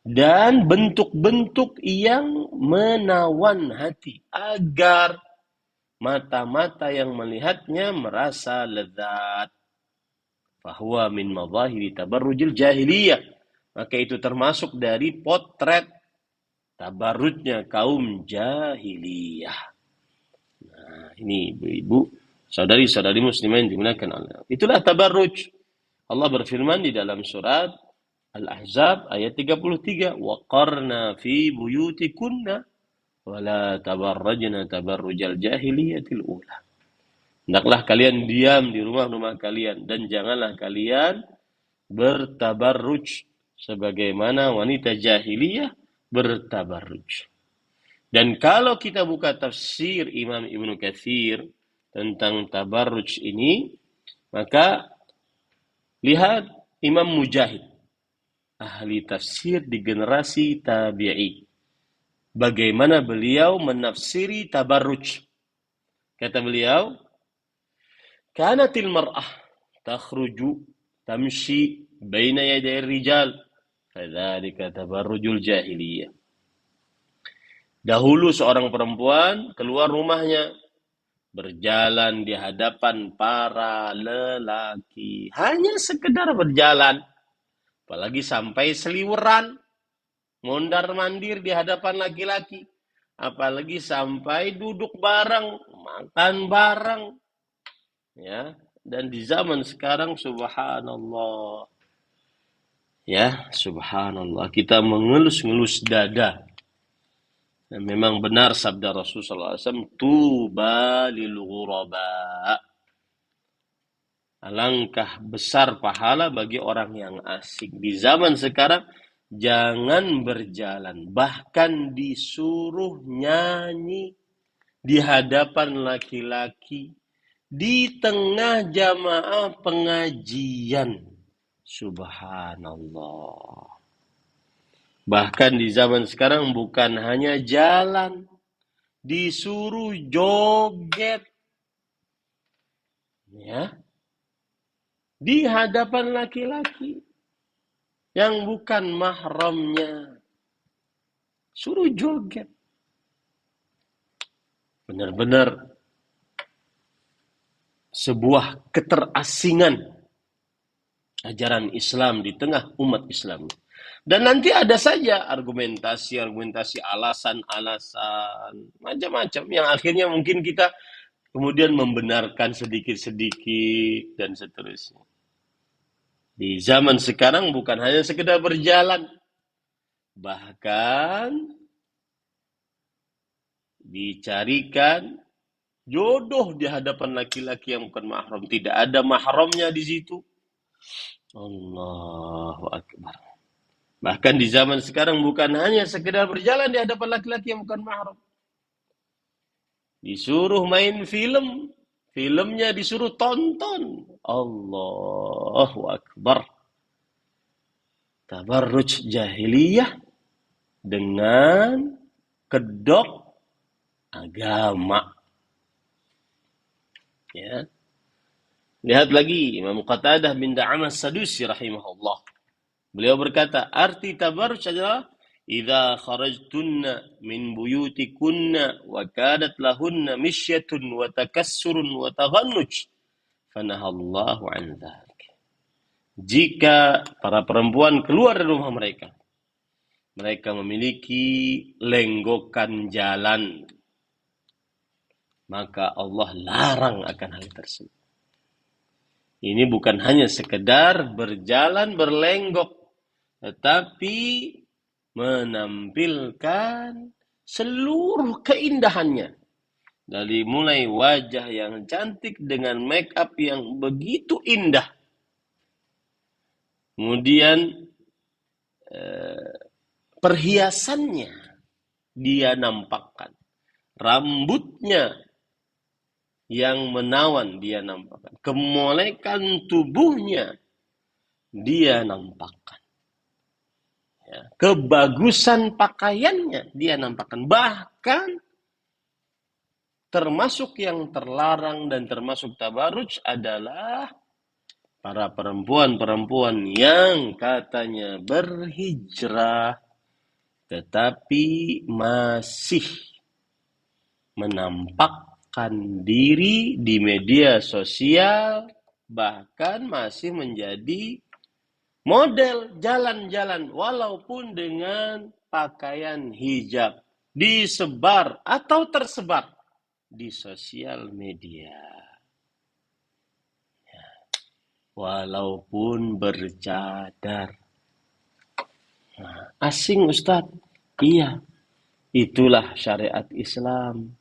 Dan bentuk-bentuk yang menawan hati agar mata-mata yang melihatnya merasa lezat. Fahuwa min madhahiri tabarrujil jahiliyah. Maka itu termasuk dari potret tabarrujnya kaum jahiliyah. Nah, ini ibu-ibu, saudari-saudari muslimah yang dimuliakan Allah. Itulah tabarruj. Allah berfirman di dalam surat Al-Ahzab ayat 33, "Waqarna fi buyutikunna wa la tabarrajna tabarrujal jahiliyatil ula." Hendaklah kalian diam di rumah-rumah kalian dan janganlah kalian bertabarruj sebagaimana wanita jahiliyah bertabarruj. Dan kalau kita buka tafsir Imam Ibnu Katsir tentang tabarruj ini, maka lihat Imam Mujahid, ahli tafsir di generasi tabi'i, bagaimana beliau menafsiri tabarruj. Kata beliau, kanatil mar'ah takhruju tamshi baina yaday rijal, fadzalika tabarrujul jahiliyah. Dahulu seorang perempuan keluar rumahnya, berjalan di hadapan para lelaki. Hanya sekedar berjalan. Apalagi sampai seliweran, mondar-mandir di hadapan laki-laki. Apalagi sampai duduk bareng, makan bareng. Ya, dan di zaman sekarang subhanallah. Ya, subhanallah, kita mengelus-ngelus dada. Dan memang benar sabda Rasulullah SAW, tuba lil ghuraba. Alangkah besar pahala bagi orang yang asing. Di zaman sekarang, jangan berjalan. Bahkan disuruh nyanyi di hadapan laki-laki. Di tengah jamaah pengajian. Subhanallah. Bahkan di zaman sekarang bukan hanya jalan. Disuruh joget. Ya. Di hadapan laki-laki yang bukan mahramnya. Suruh joget. Benar-benar sebuah keterasingan ajaran Islam di tengah umat Islam. Dan nanti ada saja argumentasi, alasan-alasan, macam-macam yang akhirnya mungkin kita kemudian membenarkan sedikit-sedikit dan seterusnya. Di zaman sekarang bukan hanya sekedar berjalan, bahkan dicarikan jodoh di hadapan laki-laki yang bukan mahram. Tidak ada mahramnya di situ. Allahu Akbar. Bahkan di zaman sekarang bukan hanya sekedar berjalan di hadapan laki-laki yang bukan mahram. Disuruh main film, filmnya disuruh tonton. Allahu Akbar. Tabarruj jahiliyah dengan kedok agama. Ya. Lihat lagi Imam Qatadah bin Da'amah Sadusi rahimahullah. Beliau berkata, arti tabarruj adalah idza kharajtunna min buyutikunna wa kadat lahunna misyatun wa takassurun wa taghannuj fanahallahu an dzalik. Jika para perempuan keluar dari rumah mereka, mereka memiliki lenggokan jalan, maka Allah larang akan hal tersebut. Ini bukan hanya sekedar berjalan berlenggok, tetapi menampilkan seluruh keindahannya. Dari mulai wajah yang cantik dengan make up yang begitu indah. Kemudian perhiasannya dia nampakkan. Rambutnya yang menawan dia nampakkan. Kemolekan tubuhnya dia nampakkan. Ya. Kebagusan pakaiannya dia nampakkan. Bahkan termasuk yang terlarang dan termasuk tabarruj adalah para perempuan-perempuan yang katanya berhijrah tetapi masih menampakkan diri di media sosial, bahkan masih menjadi Model jalan-jalan walaupun dengan pakaian hijab disebar atau tersebar di sosial media. Walaupun bercadar. Nah, asing Ustaz? Iya, itulah syariat Islam.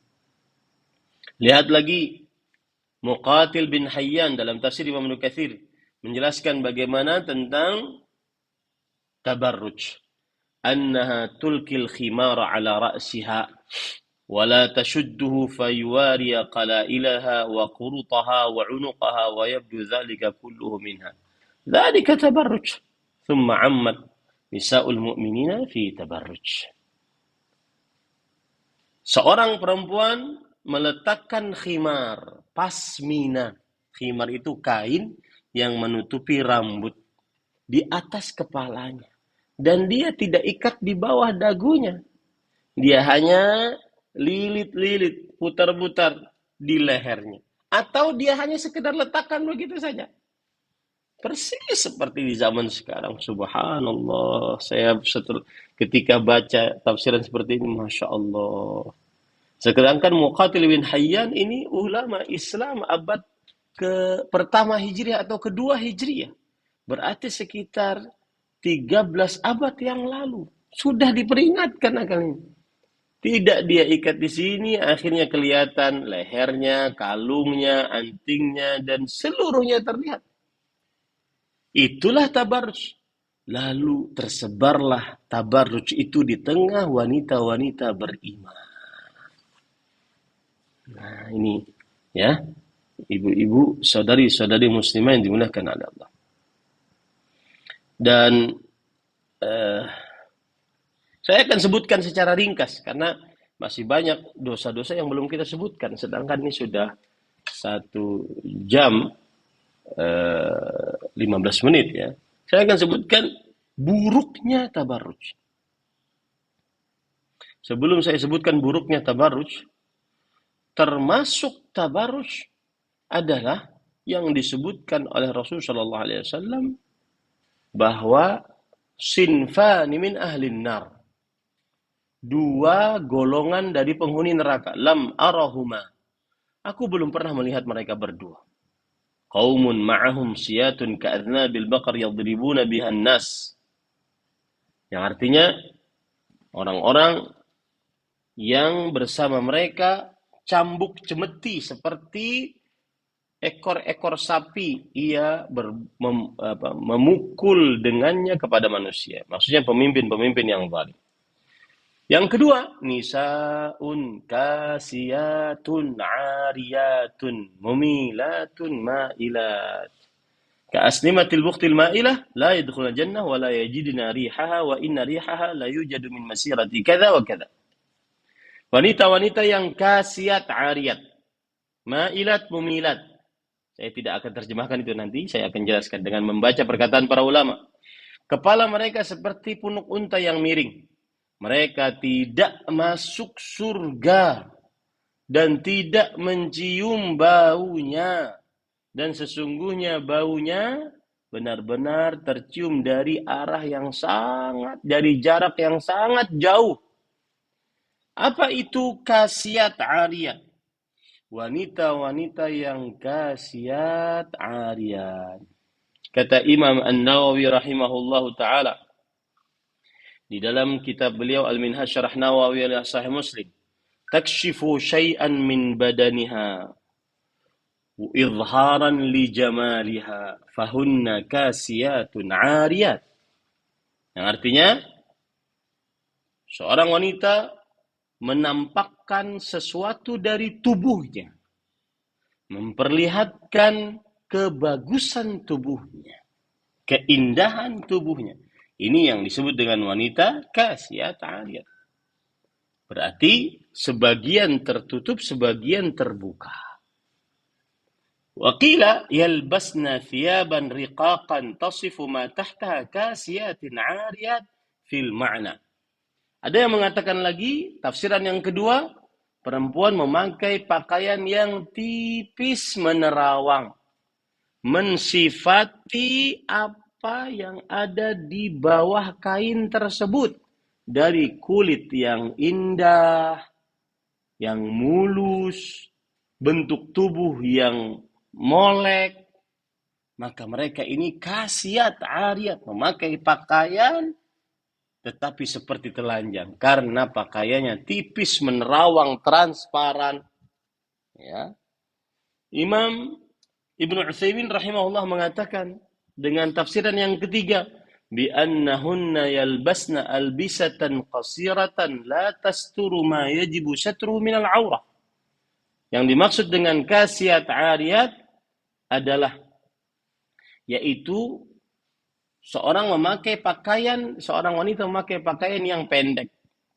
Lihat lagi Muqatil bin Hayyan dalam tafsir Imam Ibnu Katsir menjelaskan bagaimana tentang tabarruj. Annaha tulkil khimara ala ra'siha wa la tashudduhu fayuwari qalailaha wa qurutaha wa unuqaha wa yabdu dhalika kulluhu minha. Dhalika tabarruj. Thumma ammat nisa'ul mu'minina fi tabarruj. Seorang perempuan meletakkan khimar, pasmina. Khimar itu kain yang menutupi rambut di atas kepalanya. Dan dia tidak ikat di bawah dagunya. Dia hanya lilit-lilit, putar-putar di lehernya. Atau dia hanya sekedar letakkan begitu saja. Persis seperti di zaman sekarang. Subhanallah. Saya ketika baca tafsiran seperti ini, Masya Allah. Sedangkan Muqatil bin Hayyan ini ulama Islam abad pertama Hijriah atau kedua Hijriah. Berarti sekitar 13 abad yang lalu. Sudah diperingatkan akan ini. Tidak dia ikat di sini, akhirnya kelihatan lehernya, kalungnya, antingnya, dan seluruhnya terlihat. Itulah tabarruj. Lalu tersebarlah tabarruj itu di tengah wanita-wanita beriman. Nah ini ya, ibu-ibu, saudari-saudari muslimah yang dimuliakan oleh Allah. Dan saya akan sebutkan secara ringkas karena masih banyak dosa-dosa yang belum kita sebutkan. Sedangkan ini sudah 1 jam 15 menit ya. Saya akan sebutkan buruknya tabarruj. Sebelum saya sebutkan buruknya tabarruj, termasuk tabarruj adalah yang disebutkan oleh Rasulullah sallallahu alaihi wasallam bahwa sinfani min ahlin nar. 2 golongan dari penghuni neraka. Lam arahuma. Aku belum pernah melihat mereka berdua. Qaumun ma'ahum siyatun ka'adnabil baqar yadribuna bihan nas. Yang artinya orang-orang yang bersama mereka cambuk cemeti seperti ekor-ekor sapi. Ia memukul dengannya kepada manusia. Maksudnya pemimpin-pemimpin yang zalim. Yang kedua, nisaun kasiyatun ariyatun mumilatun ma'ilat. Ka'asnimatil buqtil ma'ilah la yadkhulul jannah wa la yajidna rihaha wa inna rihaha la yujadu min masirati kadza wa kadza. Wanita-wanita yang kasiyat ariyat, ma'ilat mumilat. Saya tidak akan terjemahkan itu nanti, saya akan jelaskan dengan membaca perkataan para ulama. Kepala mereka seperti punuk unta yang miring. Mereka tidak masuk surga dan tidak mencium baunya. Dan sesungguhnya baunya benar-benar tercium dari arah yang dari jarak yang sangat jauh. Apa itu kasiyat ariyat? Wanita-wanita yang kasiyat ariyat. Kata Imam An-Nawawi rahimahullahu ta'ala, di dalam kitab beliau Al-Minhaj Syarah Nawawi ala Sahih Muslim, takshifu syai'an min badaniha idharan li jamaliha fahunna kasiyatun 'ariyat. Yang artinya seorang wanita menampakkan sesuatu dari tubuhnya, memperlihatkan kebagusan tubuhnya, keindahan tubuhnya. Ini yang disebut dengan wanita kasiyat 'ariyat. Berarti sebagian tertutup, sebagian terbuka. Wa qila yalbasna thiyaban riqaqan tasifu ma tahtaha kasiyatin 'ariyat fil ma'na. Ada yang mengatakan lagi, tafsiran yang kedua, perempuan memakai pakaian yang tipis menerawang, mensifati apa yang ada di bawah kain tersebut. Dari kulit yang indah, yang mulus, bentuk tubuh yang molek. Maka mereka ini kasiat, ariyat, memakai pakaian tetapi seperti telanjang. Karena pakaiannya tipis, menerawang, transparan. Ya. Imam Ibnu Utsaimin rahimahullah mengatakan dengan tafsiran yang ketiga, bi'annahunna yalbasna albisatan qasiratan la tasturu ma yajibu satruhu minal aurah. Yang dimaksud dengan kasiat ariyat adalah yaitu seorang wanita memakai pakaian yang pendek,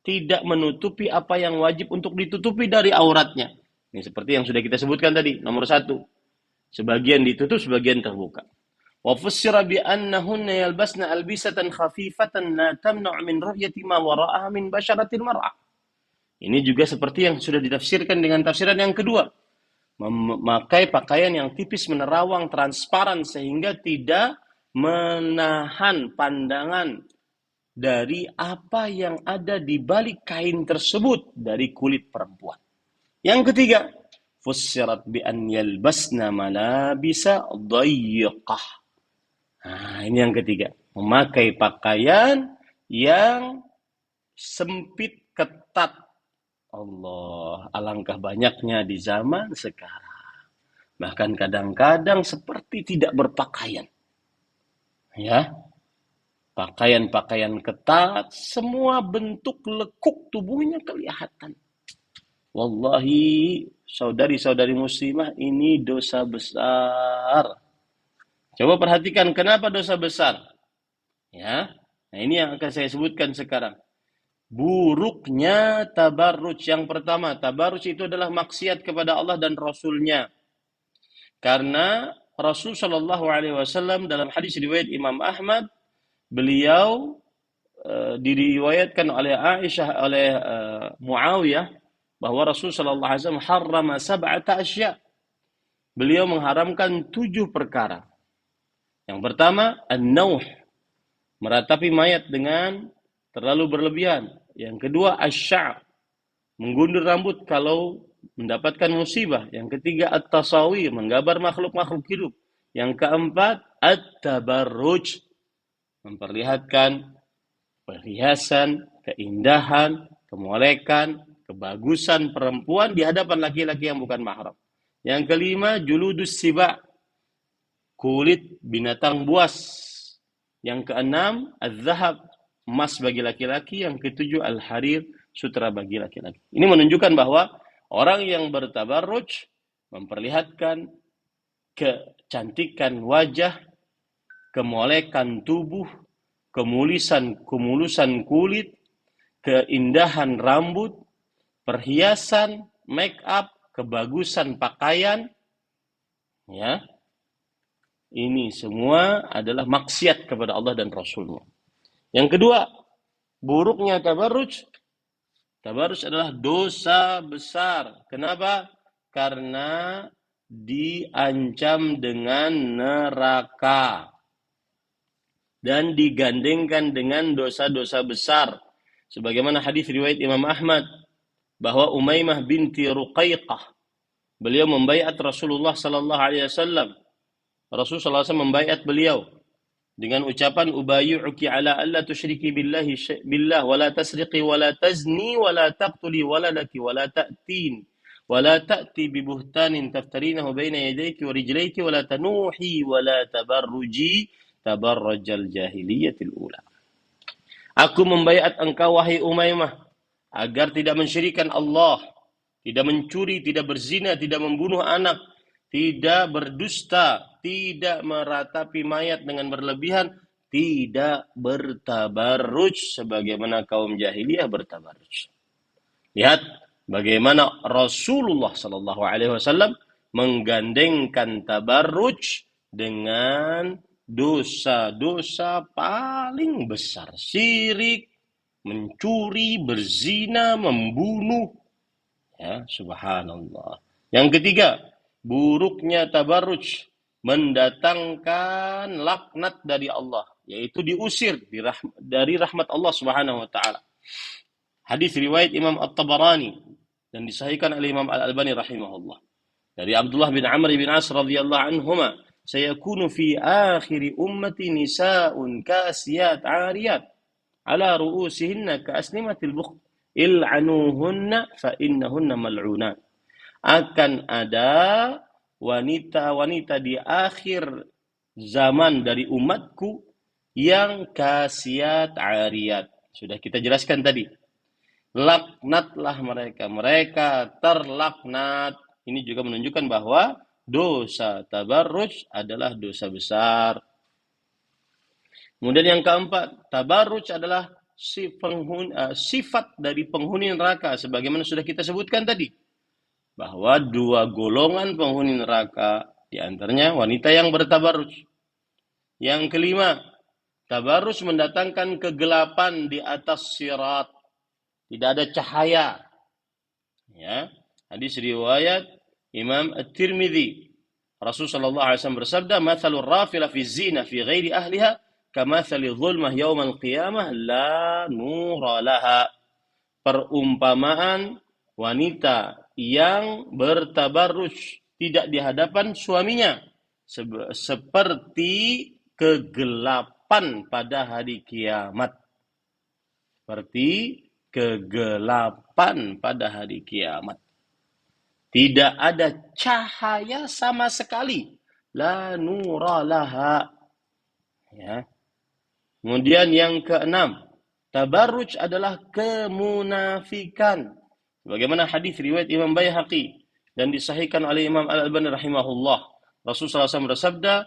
tidak menutupi apa yang wajib untuk ditutupi dari auratnya. Ini seperti yang sudah kita sebutkan tadi, nomor 1. Sebagian ditutup, sebagian terbuka. Wa fussira bi annahunna yalbasna albisatan khafifatan la tamna' min ru'yati ma wara'aha min basyaratil mar'ah. Ini juga seperti yang sudah ditafsirkan dengan tafsiran yang kedua. Memakai pakaian yang tipis, menerawang, transparan sehingga tidak menahan pandangan dari apa yang ada di balik kain tersebut dari kulit perempuan. Yang ketiga, fussirat bi an yalbasna malabisa dayyiqah. Nah, ini yang ketiga, memakai pakaian yang sempit, ketat. Allah, alangkah banyaknya di zaman sekarang. Bahkan kadang-kadang seperti tidak berpakaian. Ya, pakaian-pakaian ketat, semua bentuk lekuk tubuhnya kelihatan. Wallahi, saudari-saudari muslimah, ini dosa besar. Coba perhatikan kenapa dosa besar. Ya, nah ini yang akan saya sebutkan sekarang. Buruknya tabarruj. Yang pertama, tabarruj itu adalah maksiat kepada Allah dan Rasulnya. Karena Rasul Shallallahu Alaihi Wasallam dalam hadis riwayat Imam Ahmad, beliau diriwayatkan oleh Aisyah, oleh Muawiyah, bahwa Rasul Shallallahu Alaihi Wasallam harrama sab'ata asya. Beliau mengharamkan 7 perkara. Yang pertama, an-nauh, meratapi mayat dengan terlalu berlebihan. Yang kedua, asy-sya', menggundur rambut kalau mendapatkan musibah. Yang ketiga, at-tasawir, menggambar makhluk-makhluk hidup. Yang keempat, at-tabarruj, memperlihatkan perhiasan, keindahan, kemolekan, kebagusan perempuan di hadapan laki-laki yang bukan mahram. Yang kelima, juludus siba, kulit binatang buas. Yang keenam, az-zahab, emas bagi laki-laki. Yang ketujuh, al-harir, sutra bagi laki-laki. Ini menunjukkan bahwa orang yang bertabarruj memperlihatkan kecantikan wajah, kemolekan tubuh, kemulusan kulit, keindahan rambut, perhiasan, make up, kebagusan pakaian, ya. Ini semua adalah maksiat kepada Allah dan Rasulnya. Yang kedua, buruknya tabarruj. Tabarruj adalah dosa besar. Kenapa? Karena diancam dengan neraka. Dan digandengkan dengan dosa-dosa besar. Sebagaimana hadis riwayat Imam Ahmad, bahwa Umaymah binti Ruqayqah, beliau membaiat Rasulullah sallallahu alaihi wasallam. Rasulullah sallallahu alaihi wasallam membaiat beliau dengan ucapan ubayyuki ala alla tusyriki billah wa la tasriqi wa la tazni wa la taqtuli waladaki wa la ta'ti bi buhtanin taftarinahu baina yadayki wa rijlayki wa la tanuhi wa la tabarruji tabarrajal jahiliyatil ula. Aku membaiat engkau wahai Umaymah agar tidak mensyirikkan Allah, tidak mencuri, tidak berzina, tidak membunuh anak, tidak berdusta, tidak meratapi mayat dengan berlebihan, tidak bertabarruj sebagaimana kaum jahiliyah bertabarruj. Lihat bagaimana Rasulullah sallallahu alaihi wasallam menggandengkan tabarruj dengan dosa-dosa paling besar, syirik, mencuri, berzina, membunuh. Ya, subhanallah. Yang ketiga, buruknya tabarruj mendatangkan laknat dari Allah, yaitu diusir dari rahmat Allah Subhanahu wa taala. Hadis riwayat Imam At-Tabarani dan disahihkan oleh Imam Al-Albani rahimahullah. Dari Abdullah bin Amr bin As radhiyallahu anhuma, sayakunu fi akhir ummati nisa'un kasiyat 'ariyat ala ru'usihinna ka'asnimatil bukh il'anuhunna fa innahunna mal'unat. Akan ada wanita-wanita di akhir zaman dari umatku yang kasiyat 'ariyat. Sudah kita jelaskan tadi. Laknatlah mereka terlaknat. Ini juga menunjukkan bahwa dosa tabarruj adalah dosa besar. Kemudian yang keempat, tabarruj adalah sifat dari penghuni neraka, sebagaimana sudah kita sebutkan tadi, bahwa dua golongan penghuni neraka, di antaranya wanita yang bertabarruj. Yang kelima, tabarruj mendatangkan kegelapan di atas sirat. Tidak ada cahaya. Ya, hadis riwayat Imam At-Tirmidzi. Rasulullah sallallahu alaihi wasallam bersabda, "Matsalur rafila fi zina fi ghairi ahliha kamatsali dhulmah yaumal qiyamah la nura laha." Perumpamaan wanita yang bertabarruj tidak di hadapan suaminya seperti kegelapan pada hari kiamat. Seperti kegelapan pada hari kiamat. Tidak ada cahaya sama sekali. La nura laha. Ya. Kemudian yang keenam, tabarruj adalah kemunafikan. Bagaimana hadis riwayat Imam Baihaqi dan disahihkan oleh Imam Al-Albani rahimahullah. Rasulullah SAW bersabda,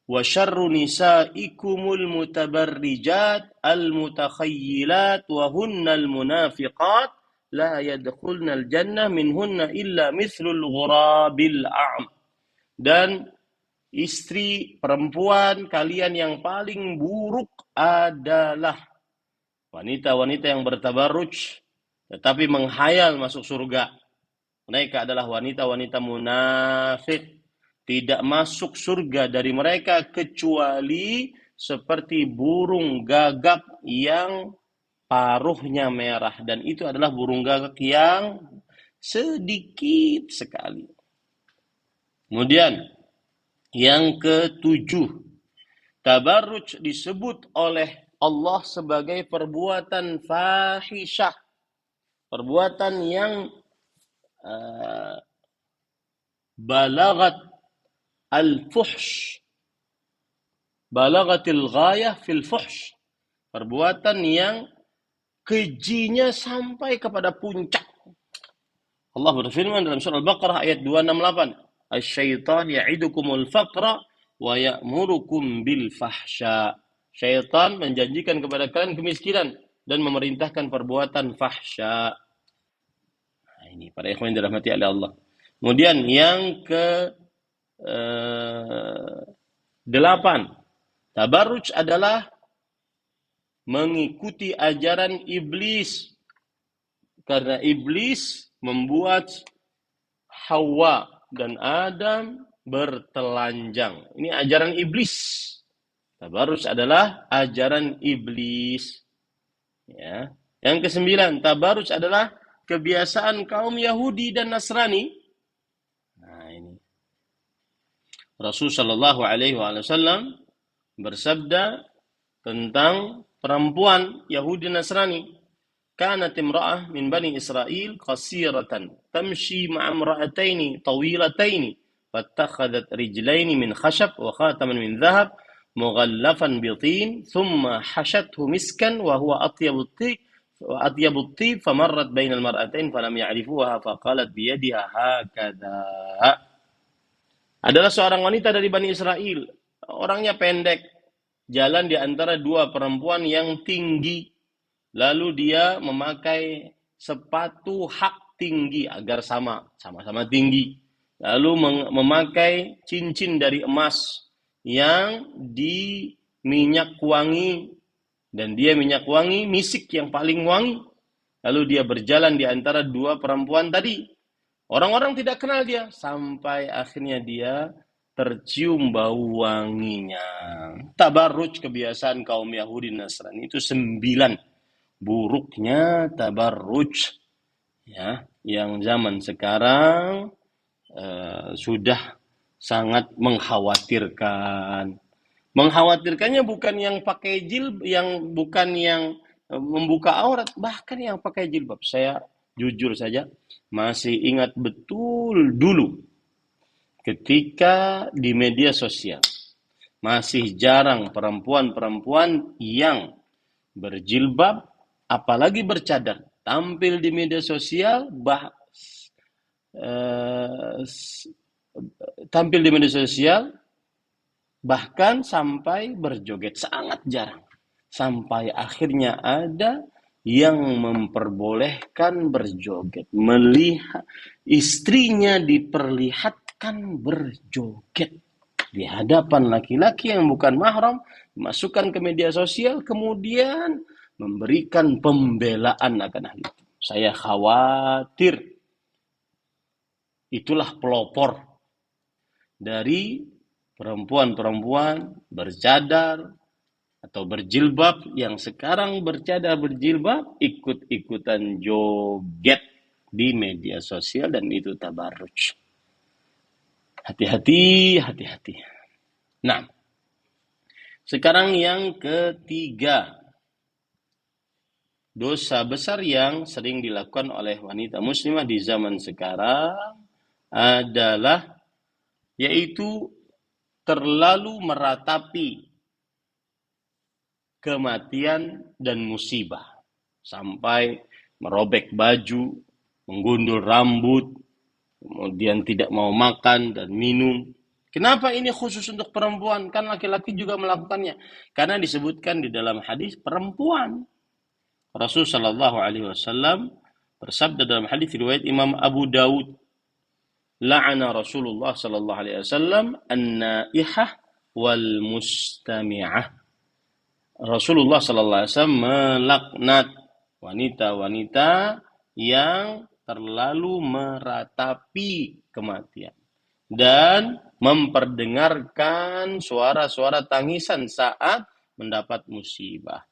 wa syarru nisaikumul mutabarrijat al-mutakhayyilat wa hunnal munafiqat la yadkhulnal jannah minhunna illa mithlul ghurabil a'am. Dan istri perempuan kalian yang paling buruk adalah wanita-wanita yang bertabarruj tetapi menghayal masuk surga. Mereka adalah wanita-wanita munafik. Tidak masuk surga dari mereka kecuali seperti burung gagak yang paruhnya merah. Dan itu adalah burung gagak yang sedikit sekali. Kemudian yang ketujuh, tabarruj disebut oleh Allah sebagai perbuatan fahisyah. Perbuatan yang balagat al-fuhsh, balagatil ghayah fil fuhsh. Perbuatan yang kejinya sampai kepada puncak. Allah berfirman dalam surah Al-Baqarah ayat 268, "Asy-syaitan ya'idukumul faqra wa ya'murukum bil fahsya." Syaitan menjanjikan kepada kalian kemiskinan dan memerintahkan perbuatan fahsya. Nah, ini para ikhwan yang dirahmati oleh Allah. Kemudian yang ke 8. Tabarruj adalah mengikuti ajaran iblis. Karena iblis membuat Hawa dan Adam bertelanjang. Ini ajaran iblis. Tabarruj adalah ajaran iblis. Ya. Yang ke-9, tabarruj adalah kebiasaan kaum Yahudi dan Nasrani. Nah, ini. Rasul sallallahu alaihi wasallam bersabda tentang perempuan Yahudi Nasrani. Kanat imra'ah min bani Israel qasiratan tamshi ma'a imra'ataini tawilataini fattakhadhat rijlaini min khashab wa khataman min dhahab mughallafan bitin thumma hashathu miskan wa huwa atyabut tib famarrat bainal mar'atain falam ya'rifuha faqalat biyadiha hakadha. Adalah seorang wanita dari Bani Israel. Orangnya pendek. Jalan di antara dua perempuan yang tinggi. Lalu dia memakai sepatu hak tinggi agar sama-sama tinggi. Lalu memakai cincin dari emas yang diminyak wangi. Dan dia minyak wangi, misik yang paling wangi. Lalu dia berjalan di antara dua perempuan tadi. Orang-orang tidak kenal dia sampai akhirnya dia tercium bau wanginya. Tabarruj kebiasaan kaum Yahudi Nasrani itu 9. Buruknya tabarruj, ya, yang zaman sekarang sudah sangat mengkhawatirkan. Mengkhawatirkannya bukan yang pakai bukan yang membuka aurat, bahkan yang pakai jilbab. Saya jujur saja masih ingat betul dulu ketika di media sosial masih jarang perempuan-perempuan yang berjilbab, apalagi bercadar, tampil di media sosial, eh, tampil di media sosial, bahkan sampai berjoget. Sangat jarang. Sampai akhirnya ada yang memperbolehkan berjoget. Melihat istrinya diperlihatkan berjoget di hadapan laki-laki yang bukan mahram, masukkan ke media sosial, kemudian memberikan pembelaan akan hal itu. Saya khawatir itulah pelopor dari perempuan-perempuan bercadar atau berjilbab yang sekarang bercadar berjilbab ikut-ikutan joget di media sosial, dan itu tabarruj. Hati-hati, hati-hati. Nah, sekarang yang ketiga. Dosa besar yang sering dilakukan oleh wanita muslimah di zaman sekarang adalah yaitu terlalu meratapi kematian dan musibah sampai merobek baju, menggundul rambut, kemudian tidak mau makan dan minum. Kenapa ini khusus untuk perempuan? Kan laki-laki juga melakukannya. Karena disebutkan di dalam hadis perempuan. Rasul sallallahu alaihi wasallam bersabda dalam hadis riwayat Imam Abu Dawud, la'ana Rasulullah sallallahu alaihi wasallam an-naihah wal mustami'ah. Rasulullah sallallahu alaihi wasallam melaknat wanita-wanita yang terlalu meratapi kematian dan memperdengarkan suara-suara tangisan saat mendapat musibah.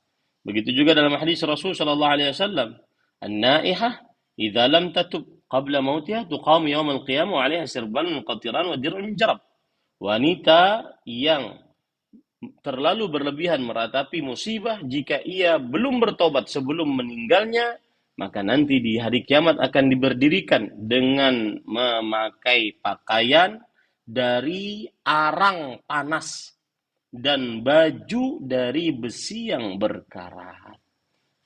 Begitu juga dalam hadis Rasul sallallahu alaihi wasallam, an-naihah idza lam tatub qabla mautiha tuqam yaum al-qiyamah wa 'alaiha sirban qatiran wa dir'un jarab. Wanita yang terlalu berlebihan meratapi musibah, jika ia belum bertobat sebelum meninggalnya, maka nanti di hari kiamat akan diberdirikan dengan memakai pakaian dari arang panas dan baju dari besi yang berkarat.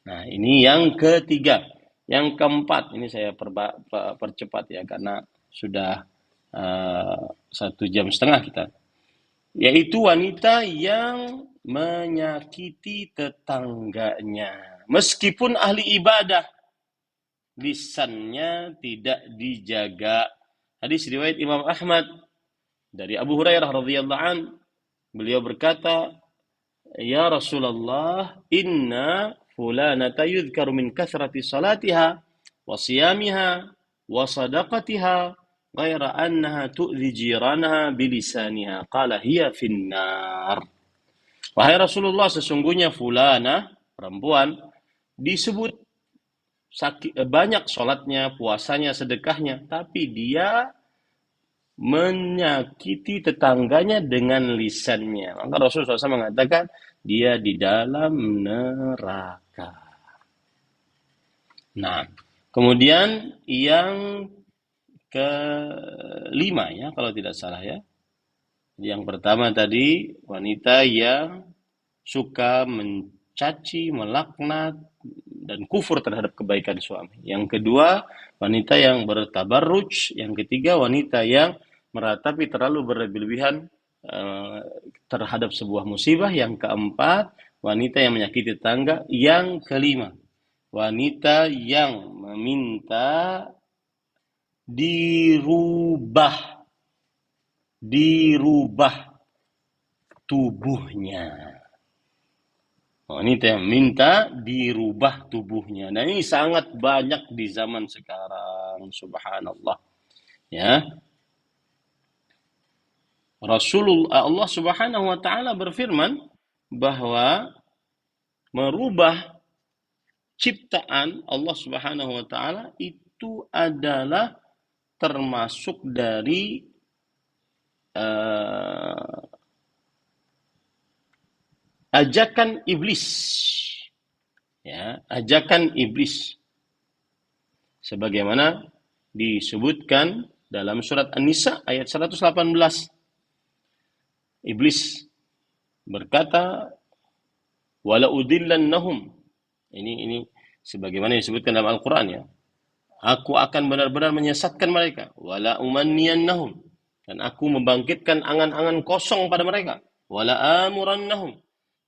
Nah, ini yang ketiga. Yang keempat, ini saya percepat ya, karena sudah 1,5 jam kita. Yaitu wanita yang menyakiti tetangganya. Meskipun ahli ibadah, lisannya tidak dijaga. Hadis riwayat Imam Ahmad dari Abu Hurairah radhiyallahu an, beliau berkata, "Ya Rasulullah, inna fulanata yudhkaru min kathrati salatiha wa siyamiha wa sadaqatiha ghaira annaha tu'dhi jiranaha bilisaniha." Qala hiya finnar. Wahai Rasulullah, sesungguhnya fulana, perempuan, disebut banyak sholatnya, puasanya, sedekahnya, tapi dia menyakiti tetangganya dengan lisannya. Maka Rasulullah SAW mengatakan dia di dalam neraka. Nah, kemudian yang kelima ya, kalau tidak salah ya. Yang pertama tadi wanita yang suka mencaci, melaknat, dan kufur terhadap kebaikan suami. Yang kedua, wanita yang bertabarruj. Yang ketiga, wanita yang meratapi terlalu berlebihan terhadap sebuah musibah. Yang keempat, wanita yang menyakiti tetangga. Yang kelima, wanita yang meminta dirubah tubuhnya. Wanita yang minta dirubah tubuhnya. Nah, ini sangat banyak di zaman sekarang, subhanallah. Ya. Rasulullah Allah Subhanahu wa taala berfirman bahwa merubah ciptaan Allah Subhanahu wa taala itu adalah termasuk dari uh, ajakan iblis. Ya, ajakan iblis. Sebagaimana disebutkan dalam surat An-Nisa ayat 118. Iblis berkata, wala udillannahum. Ini sebagaimana disebutkan dalam Al-Qur'an ya. Aku akan benar-benar menyesatkan mereka. Wala umanniyannahum. Dan aku membangkitkan angan-angan kosong pada mereka. Wala amurannahum.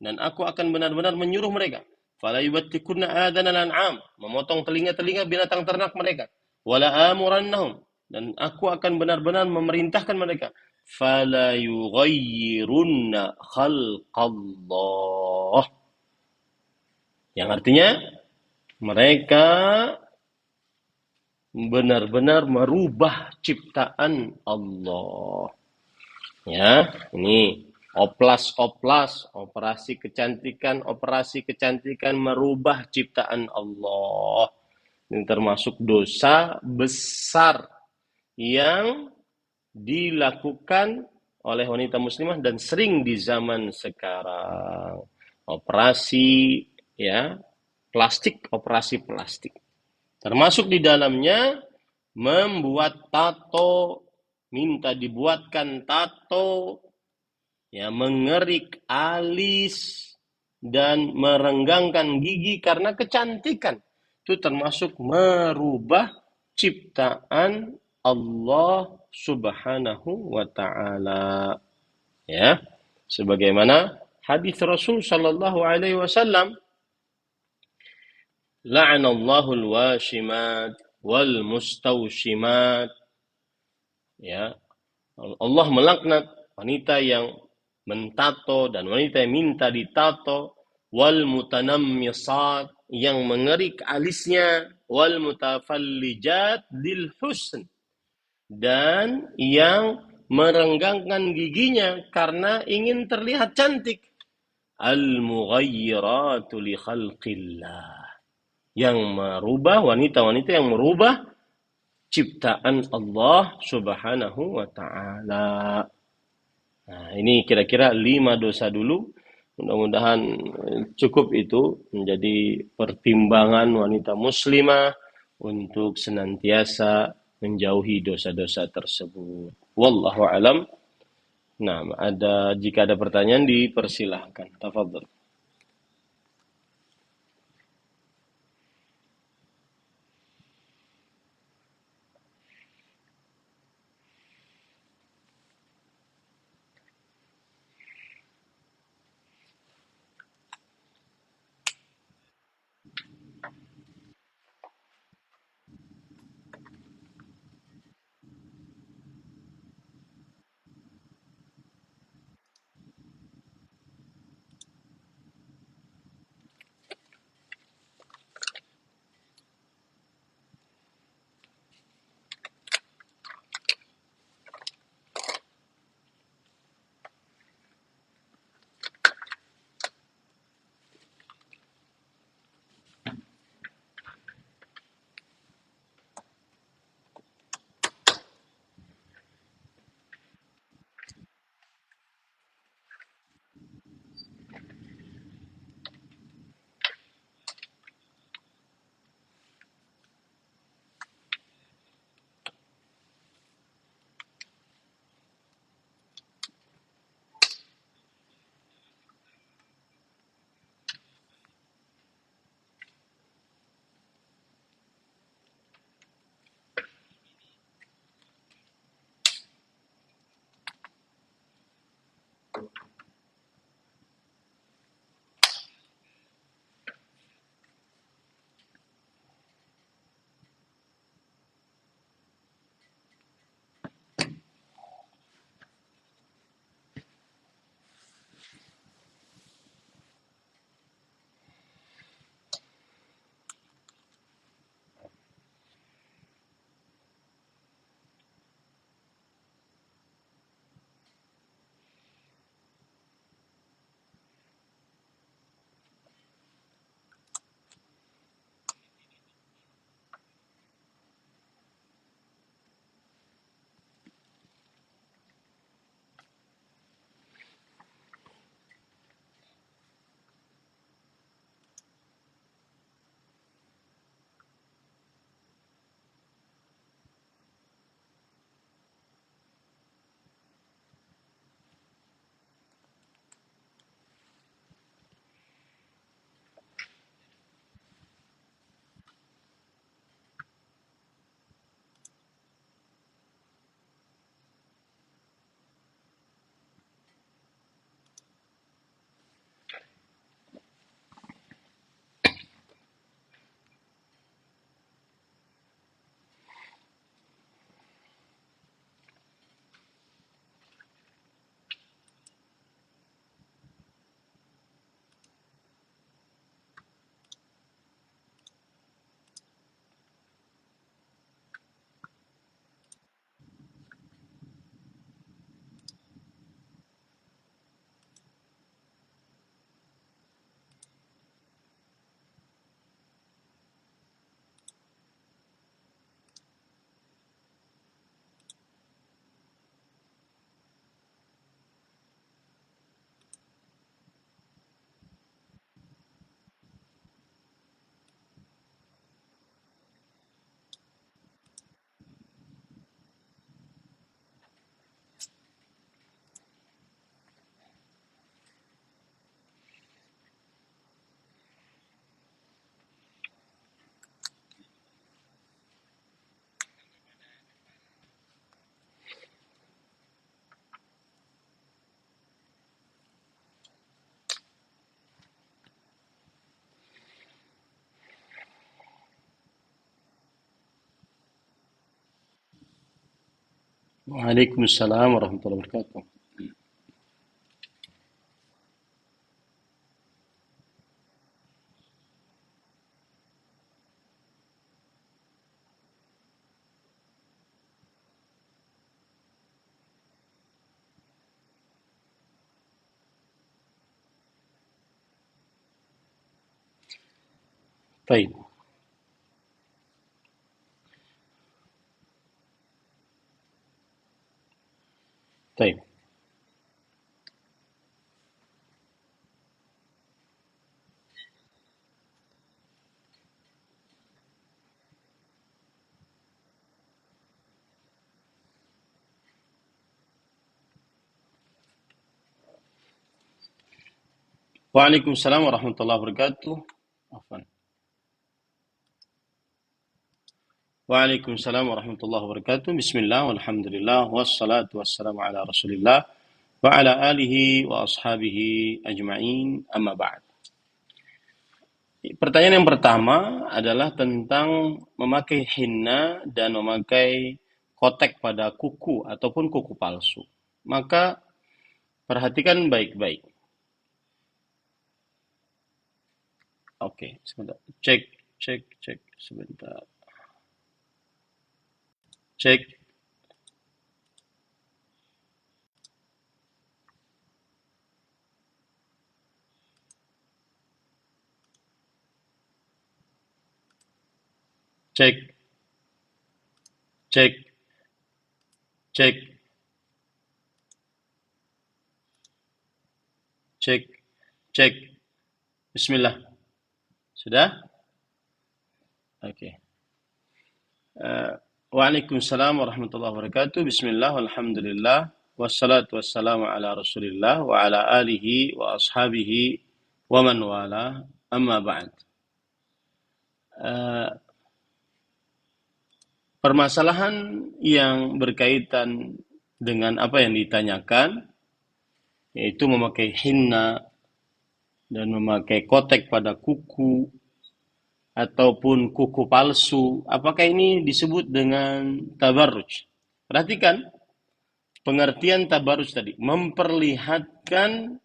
Dan aku akan benar-benar menyuruh mereka. Fala yubattikunna adanal an'am. Memotong telinga-telinga binatang ternak mereka. Wala amurannahum. Dan aku akan benar-benar memerintahkan mereka. Fala yughayyirunna khalqallah. Yang artinya mereka benar-benar merubah ciptaan Allah. Ya, ini oplas-oplas, operasi kecantikan merubah ciptaan Allah. Ini termasuk dosa besar yang dilakukan oleh wanita muslimah dan sering di zaman sekarang. Operasi ya, operasi plastik. Termasuk di dalamnya membuat tato, minta dibuatkan tato, ya, mengerik alis dan merenggangkan gigi karena kecantikan. Itu termasuk merubah ciptaan Allah Subhanahu wa taala. Ya. Sebagaimana hadis Rasul sallallahu alaihi wasallam, la'anallahu al-washimat wal mustawshimat. Ya, Allah melaknat wanita yang mentato dan wanita yang minta ditato, wal mutanammisat yang mengerik alisnya, wal mutafallijat lil husn dan yang merenggangkan giginya karena ingin terlihat cantik. Al mughayyiratu li khalqillah, yang merubah, wanita-wanita yang merubah ciptaan Allah Subhanahu wa taala. Nah, ini kira-kira 5 dosa dulu. Mudah-mudahan cukup itu menjadi pertimbangan wanita muslimah untuk senantiasa menjauhi dosa-dosa tersebut. Wallahu alam. Nah, jika ada pertanyaan dipersilahkan. Tafadhol. Waalaikumsalam warahmatullahi wabarakatuh. Baik, baik. Waalaikumsalam warahmatullahi wabarakatuh. Afwan. Waalaikumsalam warahmatullahi wabarakatuh. Bismillah, walhamdulillah, wassalatu wassalamu ala rasulillah, wa ala alihi wa ashabihi ajma'in, amma ba'd. Pertanyaan yang pertama adalah tentang memakai henna dan memakai kotek pada kuku ataupun kuku palsu. Maka perhatikan baik-baik. Oke, sebentar. Cek sebentar. Cek. Cek. Cek. Cek. Cek. Cek. Bismillah. Sudah? Oke. Waalaikumsalam warahmatullahi wabarakatuh. Bismillah, walhamdulillah, wassalatu wassalamu ala rasulillah, wa ala alihi wa ashabihi wa man wala, amma ba'd. Permasalahan yang berkaitan dengan apa yang ditanyakan, yaitu memakai hinna dan memakai kotek pada kuku ataupun kuku palsu, apakah ini disebut dengan tabarruj? Perhatikan pengertian tabarruj tadi, memperlihatkan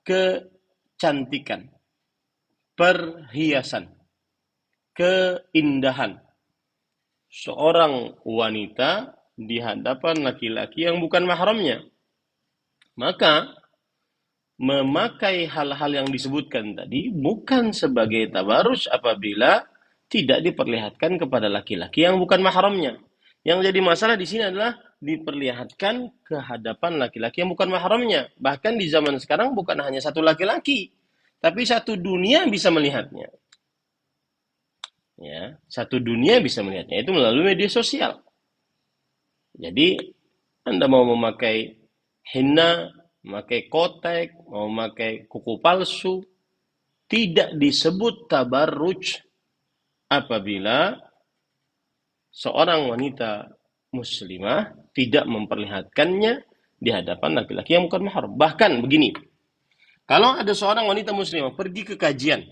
kecantikan, perhiasan, keindahan seorang wanita di hadapan laki-laki yang bukan mahramnya. Maka memakai hal-hal yang disebutkan tadi bukan sebagai tabarruj apabila tidak diperlihatkan kepada laki-laki yang bukan mahramnya. Yang jadi masalah di sini adalah diperlihatkan ke hadapan laki-laki yang bukan mahramnya. Bahkan di zaman sekarang bukan hanya satu laki-laki, tapi satu dunia bisa melihatnya. Ya, satu dunia bisa melihatnya itu melalui media sosial. Jadi Anda mau memakai henna, memakai kotek, mau memakai kuku palsu, tidak disebut tabarruj apabila seorang wanita muslimah tidak memperlihatkannya di hadapan laki-laki yang bukan mahram. Bahkan begini, kalau ada seorang wanita muslimah pergi ke kajian,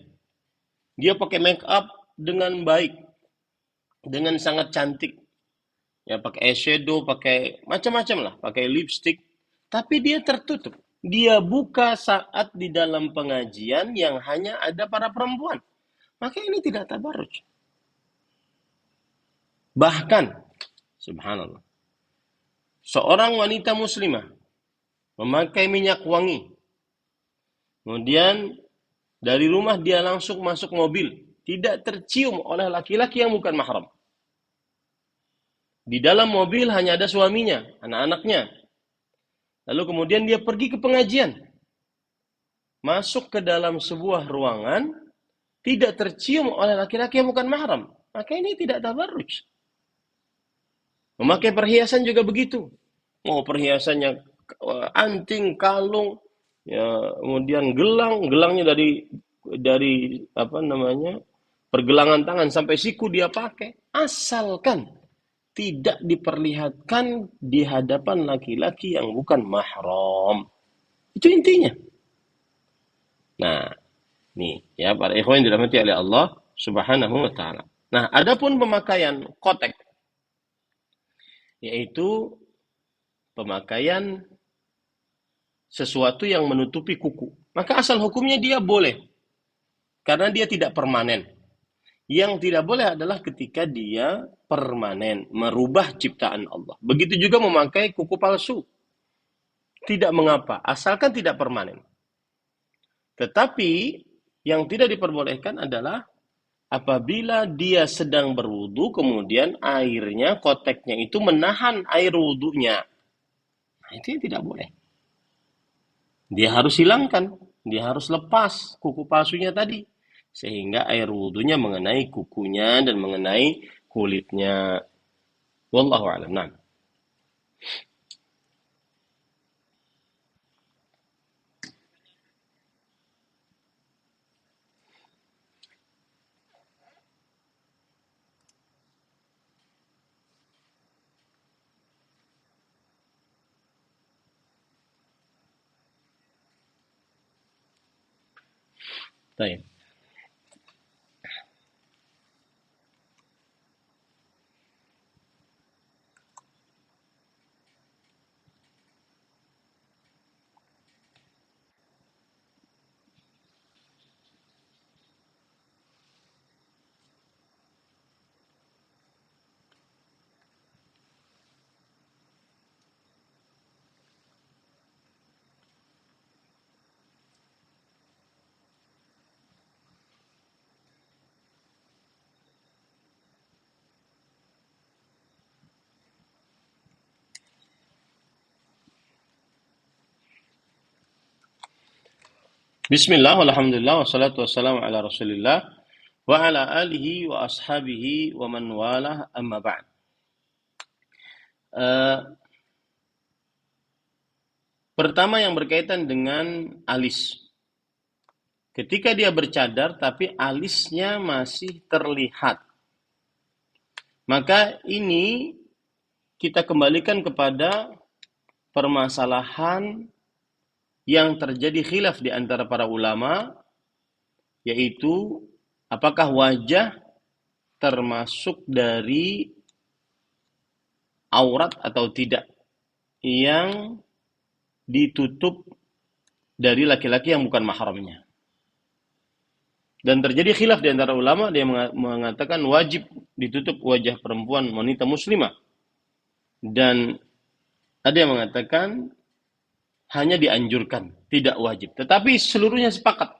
dia pakai make up dengan baik, dengan sangat cantik, ya pakai eyeshadow, pakai macam-macam lah, pakai lipstick, tapi dia tertutup. Dia buka saat di dalam pengajian yang hanya ada para perempuan. Maka ini tidak tabarruj. Bahkan, subhanallah, seorang wanita muslimah memakai minyak wangi, kemudian dari rumah dia langsung masuk mobil, tidak tercium oleh laki-laki yang bukan mahram. Di dalam mobil hanya ada suaminya, anak-anaknya. Lalu kemudian dia pergi ke pengajian. Masuk ke dalam sebuah ruangan, tidak tercium oleh laki-laki yang bukan mahram. Maka ini tidak tabarruj. Memakai perhiasan juga begitu. Mau perhiasannya anting, kalung, ya, kemudian gelangnya dari apa namanya? Pergelangan tangan sampai siku dia pakai, asalkan tidak diperlihatkan di hadapan laki-laki yang bukan mahram. Itu intinya. Nah, nih ya para ikhwan yang dirahmati oleh Allah Subhanahu wa taala. Nah, adapun pemakaian kotek, yaitu pemakaian sesuatu yang menutupi kuku. Maka asal hukumnya dia boleh, karena dia tidak permanen. Yang tidak boleh adalah ketika dia permanen, merubah ciptaan Allah. Begitu juga memakai kuku palsu. Tidak mengapa, asalkan tidak permanen. Tetapi yang tidak diperbolehkan adalah apabila dia sedang berwudu, kemudian airnya, koteknya itu menahan air wudunya. Nah, itu yang tidak boleh. Dia harus hilangkan, dia harus lepas kuku palsunya tadi. Sehingga air wudunya mengenai kukunya dan mengenai kulitnya. Wallahu a'lam. Nah. Baik. Bismillah, walhamdulillah, wassalatu wassalamu ala rasulillah, wa ala alihi wa ashabihi wa man walah, amma ba'd. Pertama yang berkaitan dengan alis. Ketika dia bercadar tapi alisnya masih terlihat, maka ini kita kembalikan kepada permasalahan yang terjadi khilaf di antara para ulama, yaitu apakah wajah termasuk dari aurat atau tidak yang ditutup dari laki-laki yang bukan mahramnya. Dan terjadi khilaf di antara ulama, dia mengatakan wajib ditutup wajah perempuan wanita muslimah. Dan ada yang mengatakan hanya dianjurkan, tidak wajib. Tetapi seluruhnya sepakat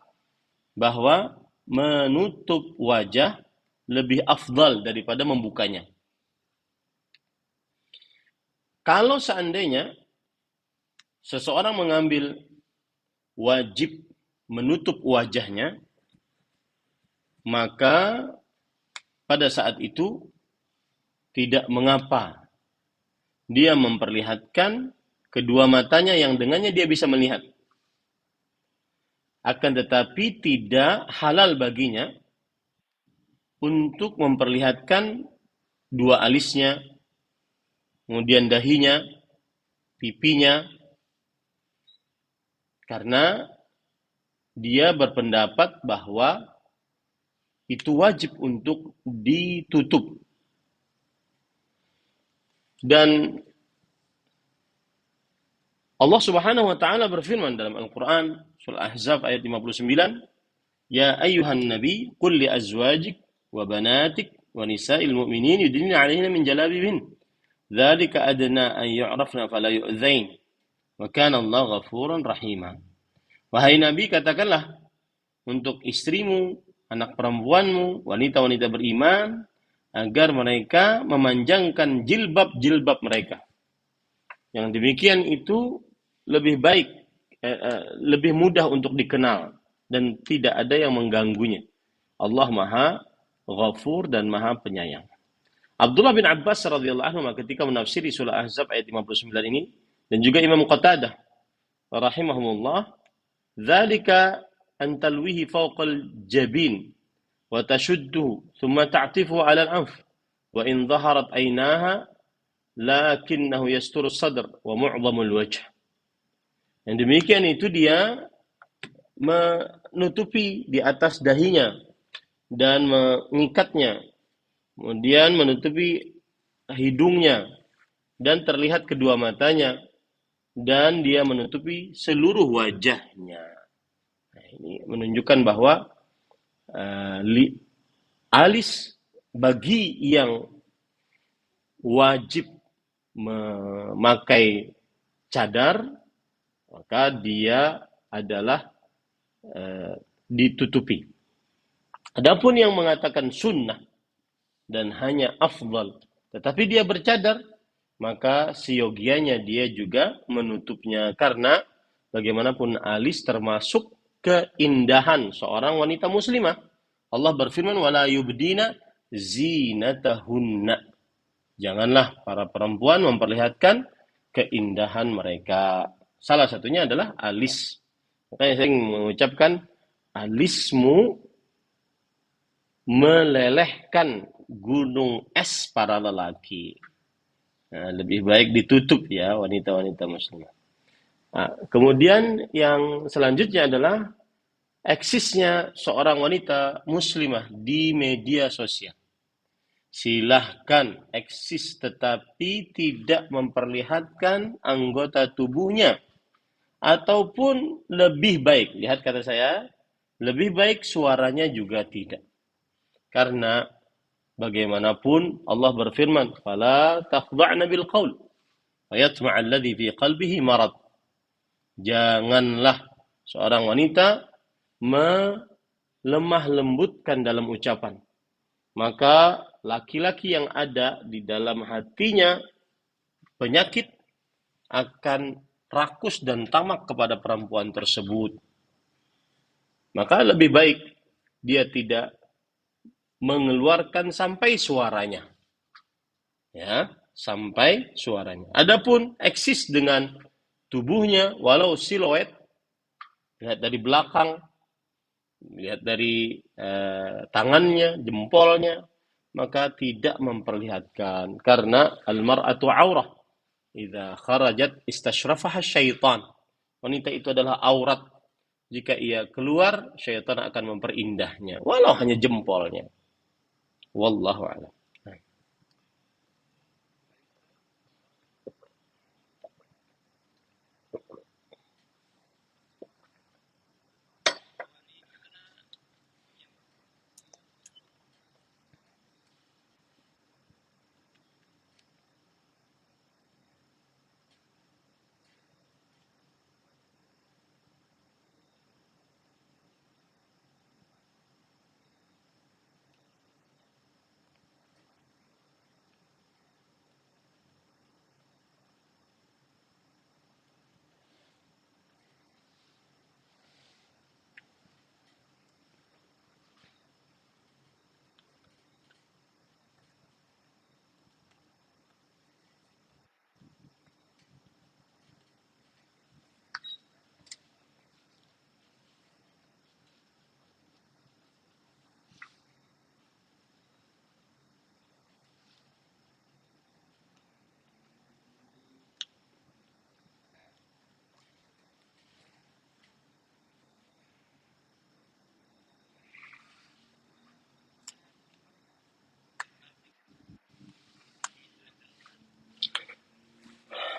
bahwa menutup wajah lebih afdal daripada membukanya. Kalau seandainya seseorang mengambil wajib menutup wajahnya, maka pada saat itu tidak mengapa dia memperlihatkan kedua matanya yang dengannya dia bisa melihat. Akan tetapi tidak halal baginya untuk memperlihatkan dua alisnya, kemudian dahinya, pipinya, karena dia berpendapat bahwa itu wajib untuk ditutup. Dan Allah Subhanahu wa taala berfirman dalam Al-Qur'an surah Ahzab ayat 59, "Ya ayyuhan nabi qul li azwajik wa banatik wa nisa'il mu'minin yudnina 'alayhinna min jalabibihin. Dzalika adna an yu'rafna fala yu'dzain. Wa kana Allah ghafuran rahima." Wahai Nabi, katakanlah untuk istrimu, anak perempuanmu, wanita-wanita beriman, agar mereka memanjangkan jilbab-jilbab mereka. Yang demikian itu lebih baik, lebih mudah untuk dikenal dan tidak ada yang mengganggunya. Allah Maha Ghafur dan Maha Penyayang. Abdullah bin Abbas radhiyallahu anhu ketika menafsiri surah Ahzab ayat 59 ini, dan juga Imam Qatadah rahimahumullah, dzalika an talwihi fawqal jabin wa tashudduhu thumma ta'tifuhu 'ala al-anf wa in dhaharat aynaha lakinnahu yasturu sadr wa mu'dhamul wajh. Yang demikian itu dia menutupi di atas dahinya dan mengikatnya, kemudian menutupi hidungnya dan terlihat kedua matanya, dan dia menutupi seluruh wajahnya. Nah, ini menunjukkan bahwa uh, alis bagi yang wajib memakai cadar, maka dia adalah ditutupi. Adapun yang mengatakan sunnah dan hanya afdal, tetapi dia bercadar, maka siogianya dia juga menutupnya, karena bagaimanapun alis termasuk keindahan seorang wanita muslimah. Allah berfirman, wala yubdina zinatahunna. Janganlah para perempuan memperlihatkan keindahan mereka. Salah satunya adalah alis. Makanya saya mengucapkan, alismu melelehkan gunung es para lelaki. Nah, lebih baik ditutup ya wanita-wanita muslimah. Nah, kemudian yang selanjutnya adalah eksisnya seorang wanita muslimah di media sosial. Silahkan eksis, tetapi tidak memperlihatkan anggota tubuhnya. Ataupun lebih baik, lihat kata saya, lebih baik suaranya juga tidak. Karena bagaimanapun Allah berfirman, "Fala takhda'na bil qaul, fayatma'a alladhi fi qalbihi marad." Janganlah seorang wanita melemah lembutkan dalam ucapan, maka laki-laki yang ada di dalam hatinya penyakit akan rakus dan tamak kepada perempuan tersebut. Maka lebih baik dia tidak mengeluarkan sampai suaranya. Ya, sampai suaranya. Adapun eksis dengan tubuhnya, walau siluet, lihat dari belakang, lihat dari tangannya, jempolnya, maka tidak memperlihatkan, karena al-mar'atu aurah idza kharajat istashrafaha syaitan. Wanita itu adalah aurat, jika ia keluar syaitan akan memperindahnya walau hanya jempolnya. Wallahu a'lam.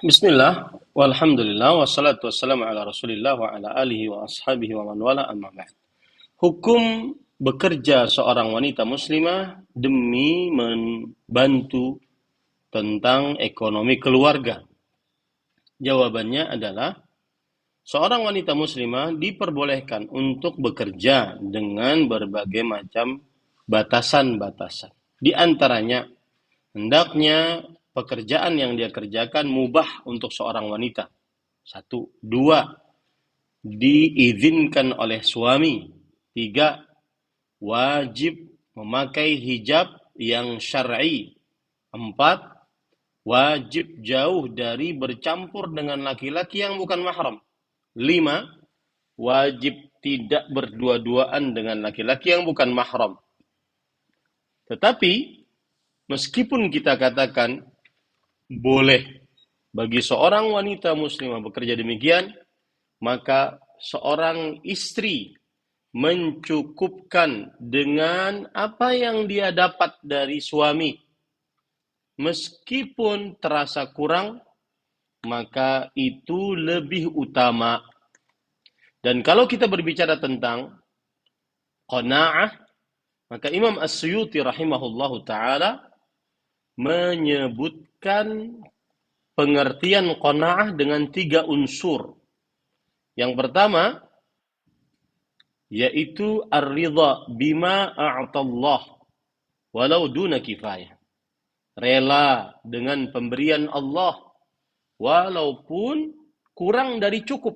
Bismillah, walhamdulillah, wassalatu wassalamu ala rasulillah wa ala alihi wa ashabihi wa man wala, amma ba'd. Hukum bekerja seorang wanita muslimah demi membantu tentang ekonomi keluarga. Jawabannya adalah, seorang wanita muslimah diperbolehkan untuk bekerja dengan berbagai macam batasan-batasan. Di antaranya, hendaknya pekerjaan yang dia kerjakan mubah untuk seorang wanita. 1. 2. Diizinkan oleh suami. 3. Wajib memakai hijab yang syar'i. 4. Wajib jauh dari bercampur dengan laki-laki yang bukan mahram. 5. Wajib tidak berdua-duaan dengan laki-laki yang bukan mahram. Tetapi meskipun kita katakan boleh bagi seorang wanita muslimah bekerja demikian, maka seorang istri mencukupkan dengan apa yang dia dapat dari suami. meskipun terasa kurang, maka itu lebih utama. Dan kalau kita berbicara tentang qanaah, maka Imam As-Suyuti rahimahullahu ta'ala menyebutkan pengertian qanaah dengan 3 unsur. Yang pertama, yaitu ar-ridha bima a'tallah walau duna kifayah. Rela dengan pemberian Allah walaupun kurang dari cukup.